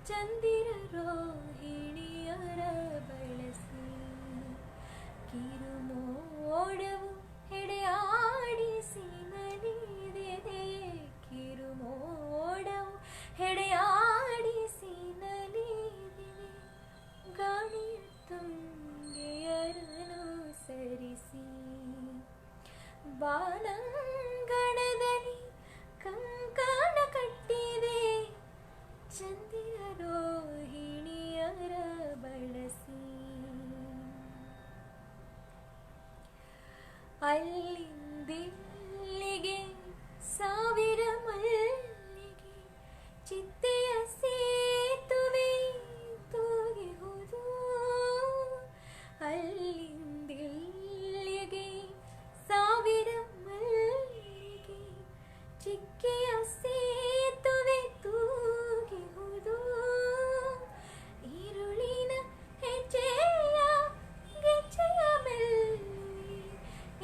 ಚಂದಿರ ರೋಹಿಣಿಯರ ಬಳಸಿ. ಕಿರುಮೋಡವು ಹೆಡೆಯಾಡಿಸಿ ನಲಿದಿದೆ, ಕಿರುಮೋಡವು ಹೆಡೆಯಾಡಿಸಿ ನಲಿದಿದೆ. ಗಾಳಿಯ ತುಂಗೆಯರನು ಸರಿಸಿ. ಬಾನಂಗಣದಲ್ಲಿ ಕಂಕಣ ಕಟ್ಟಿದೆ, ಚಂದಿರ ರೋಹಿಣಿಯರ ಬಳಸಿ. ಅಲ್ಲಿಂದಿಲ್ಲಿಗೆ ಸಾವಿರ ಮಲ್ಲಿಗೆ, ಚಿತ್ತೆಯ ಸೇತುವೆ ತೂಗಿಹುದು. ಅಲ್ಲಿಂದಿಲ್ಲಿಗೆ ಸಾವಿರ ಮಲ್ಲಿಗೆ, ಚಿಕ್ಕೆಯ ಸೇತುವೆ ತೂಗಿಹುದು. ಈರುಳಿನ ಹೆಜ್ಜೆಯ ಗೆಜ್ಜೆಯ ಮೆಲ್ಲಿ,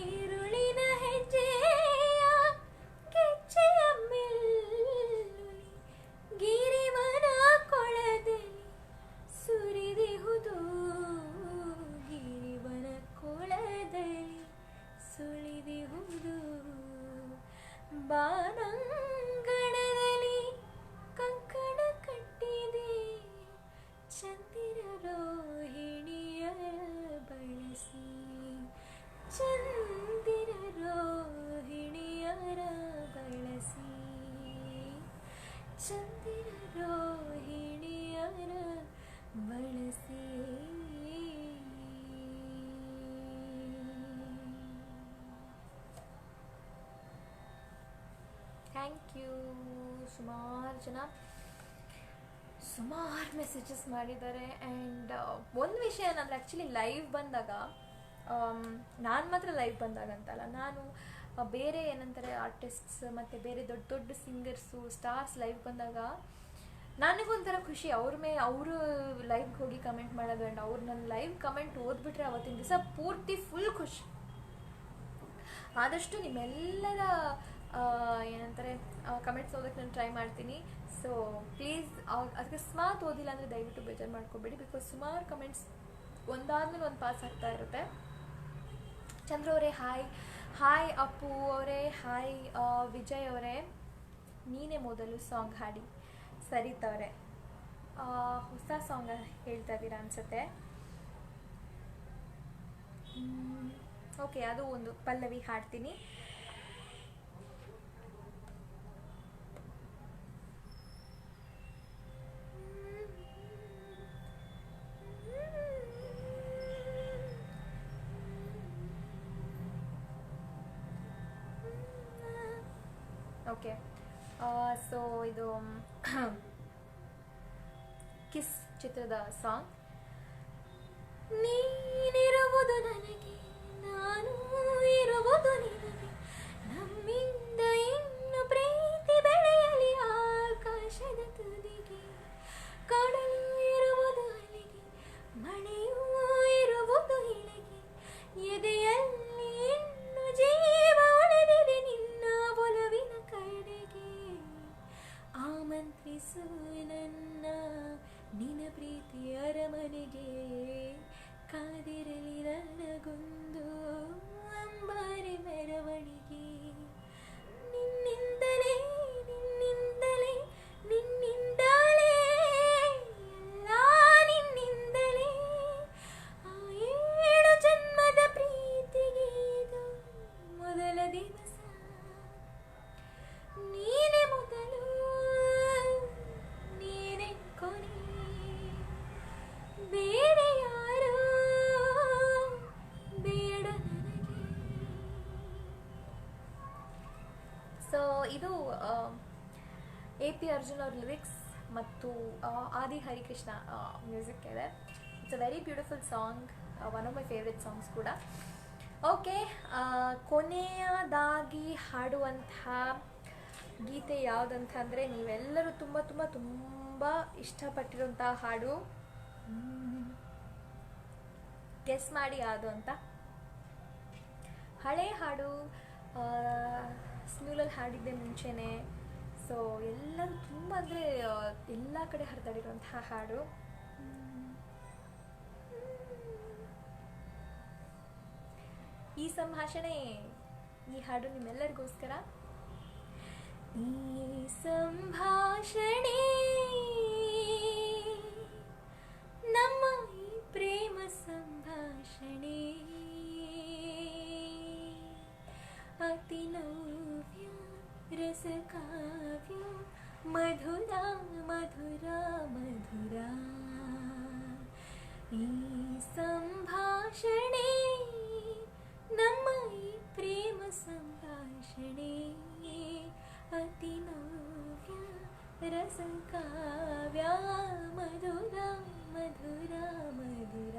ಈರುಳಿನ ಹೆಜ್ಜೆಯ ಗೆಜ್ಜೆಯ ಮೆಲ್ಲಿ. ಗಿರಿವನ ಕೊಳದಲ್ಲಿ ಸುರಿದಿಹುದು, ಗಿರಿವನ ಕೊಳದಲ್ಲಿ ಸುಳಿದಿಹುದು. ಬಾನಂಗಣದಲ್ಲಿ ಕಂಕಣ ಕಟ್ಟಿದೆ, ಚಂದಿರ ರೋಹಿಣಿಯರ ಬಳಸಿ. ಚಂದಿರ ರೋಹಿಣಿಯರ ಬಳಸಿ, ಚಂದಿರ ರೋಹಿಣಿಯರ ಬಳಸಿ. Thank you. ಸುಮಾರು ಜನ ಸುಮಾರು ಮೆಸೇಜಸ್ ಮಾಡಿದ್ದಾರೆ. ಆ್ಯಂಡ್ ಒಂದು ವಿಷಯ ಏನಂದರೆ, ಆ್ಯಕ್ಚುಲಿ ಲೈವ್ ಬಂದಾಗ, ನಾನು ಮಾತ್ರ ಲೈವ್ ಬಂದಾಗ ಅಂತಲ್ಲ, ನಾನು ಬೇರೆ ಏನಂತಾರೆ ಆರ್ಟಿಸ್ಟ್ಸ್ ಮತ್ತು ಬೇರೆ ದೊಡ್ಡ ದೊಡ್ಡ ಸಿಂಗರ್ಸು ಸ್ಟಾರ್ಸ್ ಲೈವ್ ಬಂದಾಗ ನನಗೊಂಥರ ಖುಷಿ. ಅವರು ಲೈವ್ಗೆ ಹೋಗಿ ಕಮೆಂಟ್ ಮಾಡೋದು, ಆ್ಯಂಡ್ ಅವ್ರು ನನ್ನ ಲೈವ್ ಕಮೆಂಟ್ ಓದ್ಬಿಟ್ರೆ ಅವತ್ತಿನ ದಿವಸ ಪೂರ್ತಿ ಫುಲ್ ಖುಷಿ. ಆದಷ್ಟು ನಿಮ್ಮೆಲ್ಲರ ಏನಂತಾರೆ ಕಮೆಂಟ್ಸ್ ಓದೋಕ್ಕೆ ನಾನು ಟ್ರೈ ಮಾಡ್ತೀನಿ. ಸೊ ಪ್ಲೀಸ್ ಅಕಸ್ಮಾತ್ ಓದಿಲ್ಲ ಅಂದರೆ ದಯವಿಟ್ಟು ಬೇಜಾರು ಮಾಡ್ಕೊಬೇಡಿ, ಬಿಕಾಸ್ ಸುಮಾರು ಕಮೆಂಟ್ಸ್ ಒಂದಾದ್ಮೇಲೆ ಒಂದು ಪಾಸ್ ಆಗ್ತಾ ಇರುತ್ತೆ. ಚಂದ್ರ ಅವರೇ ಹಾಯ್. ಹಾಯ್ ಅಪ್ಪು ಅವರೇ ಹಾಯ್. ವಿಜಯ್ ಅವರೇ ನೀನೇ ಮೊದಲು ಸಾಂಗ್ ಹಾಡಿ. ಸರಿತಾ ಅವರೇ ಹೊಸ ಸಾಂಗ್ ಹೇಳ್ತಾ ಇದ್ದೀರಾ ಅನಿಸುತ್ತೆ. ಓಕೆ, ಅದು ಒಂದು ಪಲ್ಲವಿ ಹಾಡ್ತೀನಿ. ಓಕೆ, ಸೊ ಇದು ಕಿಸ್ ಚಿತ್ರದ ಸಾಂಗ್. ನೀನಿರುವುದು ನನಗೆ, ನಾನು ಇರುವುದು ನಿನಗೆ, ನಮ್ಮಿಂದ ಇನ್ನು ಪ್ರೀತಿ ಬೆಳೆಯಲಿ ಆಕಾಶದ ತುದಿಗೆ. ಕಡಲು ಇರುವುದು ಅಲೆಗೆ, ಮಳೆಯೂ ಇರುವುದು ಇಳೆಗೆ, ಎದೆಯಲ್ಲಿ ಇನ್ನು ಜೀವ ಉಳಿದಿದೆ ನಿನ್ನ ಒಲವಿನ ಕಡೆಗೆ. ಆಮಂತ್ರಿಸು ನನ್ನ ನಿನ್ನ ಪ್ರೀತಿ ಅರಮನೆಗೆ, ಕಾದಿರಲಿ ನನಗೊಂದು ಅಂಬಾರಿ ಮೆರವಣಿಗೆ. ನಿನ್ನಿಂದಲೇ ನಿನ್ನಿಂದಲೇ ನಿನ್ನಿಂದಲೇ ಎಲ್ಲ ನಿನ್ನಿಂದಲೇ, ಆ 7 ಜನ್ಮದ ಪ್ರೀತಿಗೆ ಇದು ಮೊದಲ ದಿವಸ. ನೀನೇ ಮೊದಲು ನೀನೇ ಕೊನೆ, ಬೇರೆ ಯಾರು ಬೇಡ ನನಗೆ. ಸೊ ಇದು AP ಅರ್ಜುನ್ ಅವ್ರ ಲಿರಿಕ್ಸ್ ಮತ್ತು ಆದಿ ಹರಿಕೃಷ್ಣ ಮ್ಯೂಸಿಕ್ ಇದೆ. It's a very beautiful song. One of my favourite songs ಕೂಡ. ಓಕೆ, ಕೊನೆಯದಾಗಿ ಹಾಡುವಂತಹ ಗೀತೆ ಯಾವುದಂತ ಅಂದರೆ, ನೀವೆಲ್ಲರೂ ತುಂಬ ತುಂಬ ತುಂಬ ಇಷ್ಟಪಟ್ಟಿರುವಂಥ ಹಾಡು. ಗೆಸ್ ಮಾಡಿ ಯಾವುದು ಅಂತ. ಹಳೆ ಹಾಡು, ಸ್ಮ್ಯೂಲಲ್ಲಿ ಹಾಡಿದ್ದೆ ಮುಂಚೆನೆ. ಸೊ ಎಲ್ಲರೂ ತುಂಬ ಅಂದರೆ ಎಲ್ಲ ಕಡೆ ಹರಿದಾಡಿರುವಂತಹ ಹಾಡು. ಈ ಸಂಭಾಷಣೆ, ಈ ಹಾಡು ನಿಮ್ಮೆಲ್ಲರಿಗೋಸ್ಕರ. ಈ ಸಂಭಾಷಣೆ ನಮ್ಮ ಈ ಪ್ರೇಮ ಸಂಭಾಷಣೆ, ಅತಿ ನವ್ಯ ರಸಕಾವ್ಯ ಮಧುರ ಮಧುರ ಮಧುರ. ಈ ಸಂಭಾಷಣೆ ನಮ್ಮ ಈ ಪ್ರೇಮ ಸಂಭಾಷಣೆ, ಅತಿ ನವ್ಯ ರಸಕಾವ್ಯ ಮಧುರ ಮಧುರ ಮಧುರ.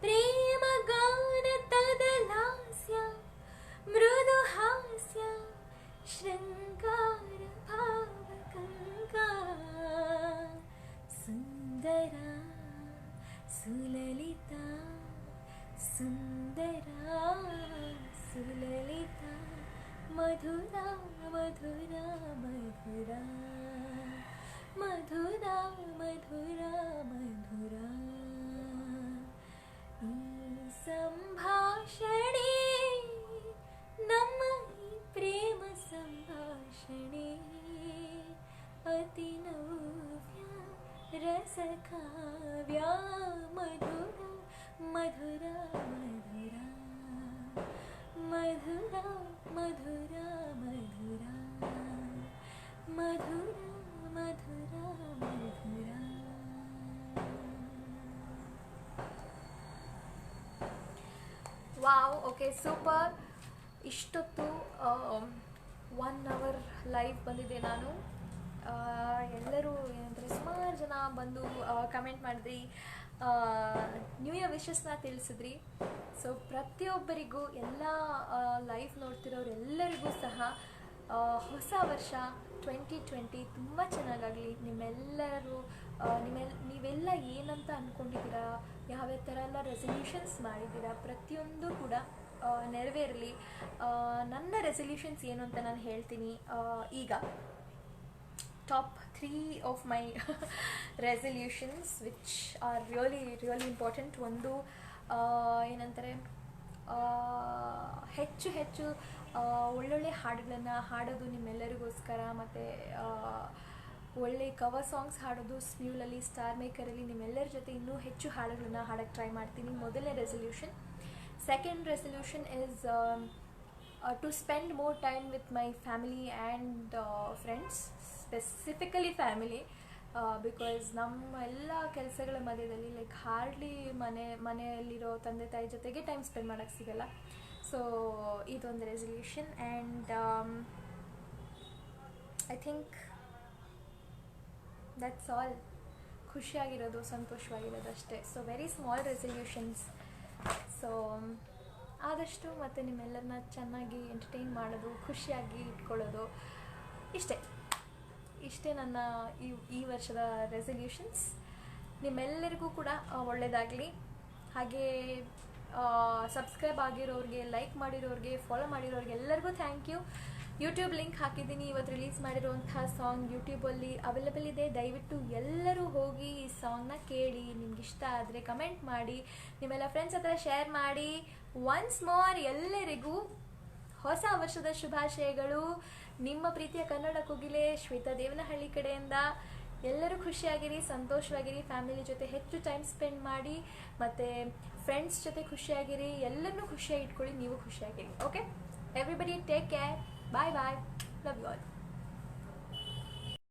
ಪ್ರೇಮ ಗಾನ ತದಲಾಸ್ಯ ಮೃದು ಹಾಸ್ಯ ಶೃಂಗಾರ ಭಾವಗಂಗ, ಸುಂದರ ಸುಲಲಿತ ಸುಂದರ ಸುಲಲಿತ ಮಧುರ ಮಧುರ ಮಧುರ ಮಧುರ ಮಧುರ ಮಧುರ. ಈ ಸಂಭಾಷಣೆ ನಮ್ಮ ಈ ಪ್ರೇಮ ಸಂಭಾಷಣೆ, ಅತಿ ನವ್ಯ ರಸಕಾವ್ಯ ಮಧುರ ಮಧುರ ಮಧುರ ಮಧುರ ಮಧುರ ಮಧುರ ಮಧುರ ಮಧುರ ಮಧುರ. Wow, okay, super. ಇಷ್ಟೊತ್ತು 1 hour ಲೈವ್ ಬಂದಿದ್ದೆ ನಾನು. ಎಲ್ಲರೂ ಏನಂದರೆ ಸುಮಾರು ಜನ ಬಂದು ಕಮೆಂಟ್ ಮಾಡಿದ್ರಿ, ನ್ಯೂ ಇಯರ್ ವಿಶಸ್ನ ತಿಳಿಸಿದ್ರಿ. ಸೊ ಪ್ರತಿಯೊಬ್ಬರಿಗೂ, ಎಲ್ಲ ಲೈವ್ ನೋಡ್ತಿರೋರೆಲ್ಲರಿಗೂ ಸಹ ಹೊಸ ವರ್ಷ 2020 ತುಂಬ ಚೆನ್ನಾಗಾಗಲಿ. ನಿಮ್ಮೆಲ್ಲರೂ ನೀವೆಲ್ಲ ಏನಂತ ಅಂದ್ಕೊಂಡಿದ್ದೀರಾ, ಯಾವ್ಯಾವ ಥರ ಎಲ್ಲ ರೆಸಲ್ಯೂಷನ್ಸ್ ಮಾಡಿದ್ದೀರಾ, ಪ್ರತಿಯೊಂದು ಕೂಡ ನೆರವೇರಲಿ. ನನ್ನ ರೆಸಲ್ಯೂಷನ್ಸ್ ಏನು ಅಂತ ನಾನು ಹೇಳ್ತೀನಿ ಈಗ. top 3 of my resolutions which are really really important. ಒಂದು ಏನಂತಾರೆ, ಹೆಚ್ಚು ಹೆಚ್ಚು ಒಳ್ಳೊಳ್ಳೆ ಹಾಡುಗಳನ್ನು ಹಾಡೋದು ನಿಮ್ಮೆಲ್ಲರಿಗೋಸ್ಕರ, ಮತ್ತು ಒಳ್ಳೆ ಕವರ್ ಸಾಂಗ್ಸ್ ಹಾಡೋದು. ಸ್ಮ್ಯೂಲಲ್ಲಿ, ಸ್ಟಾರ್ ಮೇಕರಲ್ಲಿ ನಿಮ್ಮೆಲ್ಲರ ಜೊತೆ ಇನ್ನೂ ಹೆಚ್ಚು ಹಾಡುಗಳನ್ನು ಹಾಡೋಕ್ಕೆ ಟ್ರೈ ಮಾಡ್ತೀನಿ. ಮೊದಲನೇ resolution. Second resolution is to spend more time with my family and friends, specifically family, because ನಮ್ಮ ಎಲ್ಲ ಕೆಲಸಗಳ ಮಧ್ಯದಲ್ಲಿ ಲೈಕ್ ಹಾರ್ಡ್ಲಿ ಮನೆಯಲ್ಲಿರೋ ತಂದೆ ತಾಯಿ ಜೊತೆಗೆ ಟೈಮ್ ಸ್ಪೆಂಡ್ ಮಾಡೋಕ್ಕೆ ಸಿಗಲ್ಲ. ಸೊ ಇದೊಂದು resolution. And I think that's all. ಖುಷಿಯಾಗಿರೋದು, ಸಂತೋಷವಾಗಿರೋದು ಅಷ್ಟೇ. So very small resolutions. So ಆದಷ್ಟು ಮತ್ತು ನಿಮ್ಮೆಲ್ಲರನ್ನ ಚೆನ್ನಾಗಿ ಎಂಟರ್ಟೈನ್ ಮಾಡೋದು, ಖುಷಿಯಾಗಿ ಇಟ್ಕೊಳ್ಳೋದು, ಇಷ್ಟೇ ನನ್ನ ಈ ವರ್ಷದ ರೆಸಲ್ಯೂಷನ್ಸ್. ನಿಮ್ಮೆಲ್ಲರಿಗೂ ಕೂಡ ಒಳ್ಳೆಯದಾಗಲಿ. ಹಾಗೆ ಸಬ್ಸ್ಕ್ರೈಬ್ ಆಗಿರೋರಿಗೆ, ಲೈಕ್ ಮಾಡಿರೋರಿಗೆ, ಫಾಲೋ ಮಾಡಿರೋರಿಗೆ ಎಲ್ಲರಿಗೂ ಥ್ಯಾಂಕ್ ಯು. ಯೂಟ್ಯೂಬ್ ಲಿಂಕ್ ಹಾಕಿದ್ದೀನಿ. ಇವತ್ತು ರಿಲೀಸ್ ಮಾಡಿರುವಂಥ ಸಾಂಗ್ ಯೂಟ್ಯೂಬಲ್ಲಿ ಅವೈಲೇಬಲ್ ಇದೆ. ದಯವಿಟ್ಟು ಎಲ್ಲರೂ ಹೋಗಿ ಈ ಸಾಂಗ್ನ ಕೇಳಿ. ನಿಮ್ಗೆ ಇಷ್ಟ ಆದರೆ ಕಮೆಂಟ್ ಮಾಡಿ, ನಿಮ್ಮೆಲ್ಲ ಫ್ರೆಂಡ್ಸ್ ಹತ್ರ ಶೇರ್ ಮಾಡಿ. ಒನ್ಸ್ ಮೋರ್ ಎಲ್ಲರಿಗೂ ಹೊಸ ವರ್ಷದ ಶುಭಾಶಯಗಳು. ನಿಮ್ಮ ಪ್ರೀತಿಯ ಕನ್ನಡ ಕೋಗಿಲೆ ಶ್ವೇತಾ ದೇವನಹಳ್ಳಿ ಕಡೆಯಿಂದ. ಎಲ್ಲರೂ ಖುಷಿಯಾಗಿರಿ, ಸಂತೋಷವಾಗಿರಿ, ಫ್ಯಾಮಿಲಿ ಜೊತೆ ಹೆಚ್ಚು ಟೈಮ್ ಸ್ಪೆಂಡ್ ಮಾಡಿ, ಮತ್ತು ಫ್ರೆಂಡ್ಸ್ ಜೊತೆ ಖುಷಿಯಾಗಿರಿ. ಎಲ್ಲರನ್ನೂ ಖುಷಿಯಾಗಿ ಇಟ್ಕೊಳ್ಳಿ, ನೀವು ಖುಷಿಯಾಗಿರಿ. Okay, everybody take care. Bye bye. Love you all.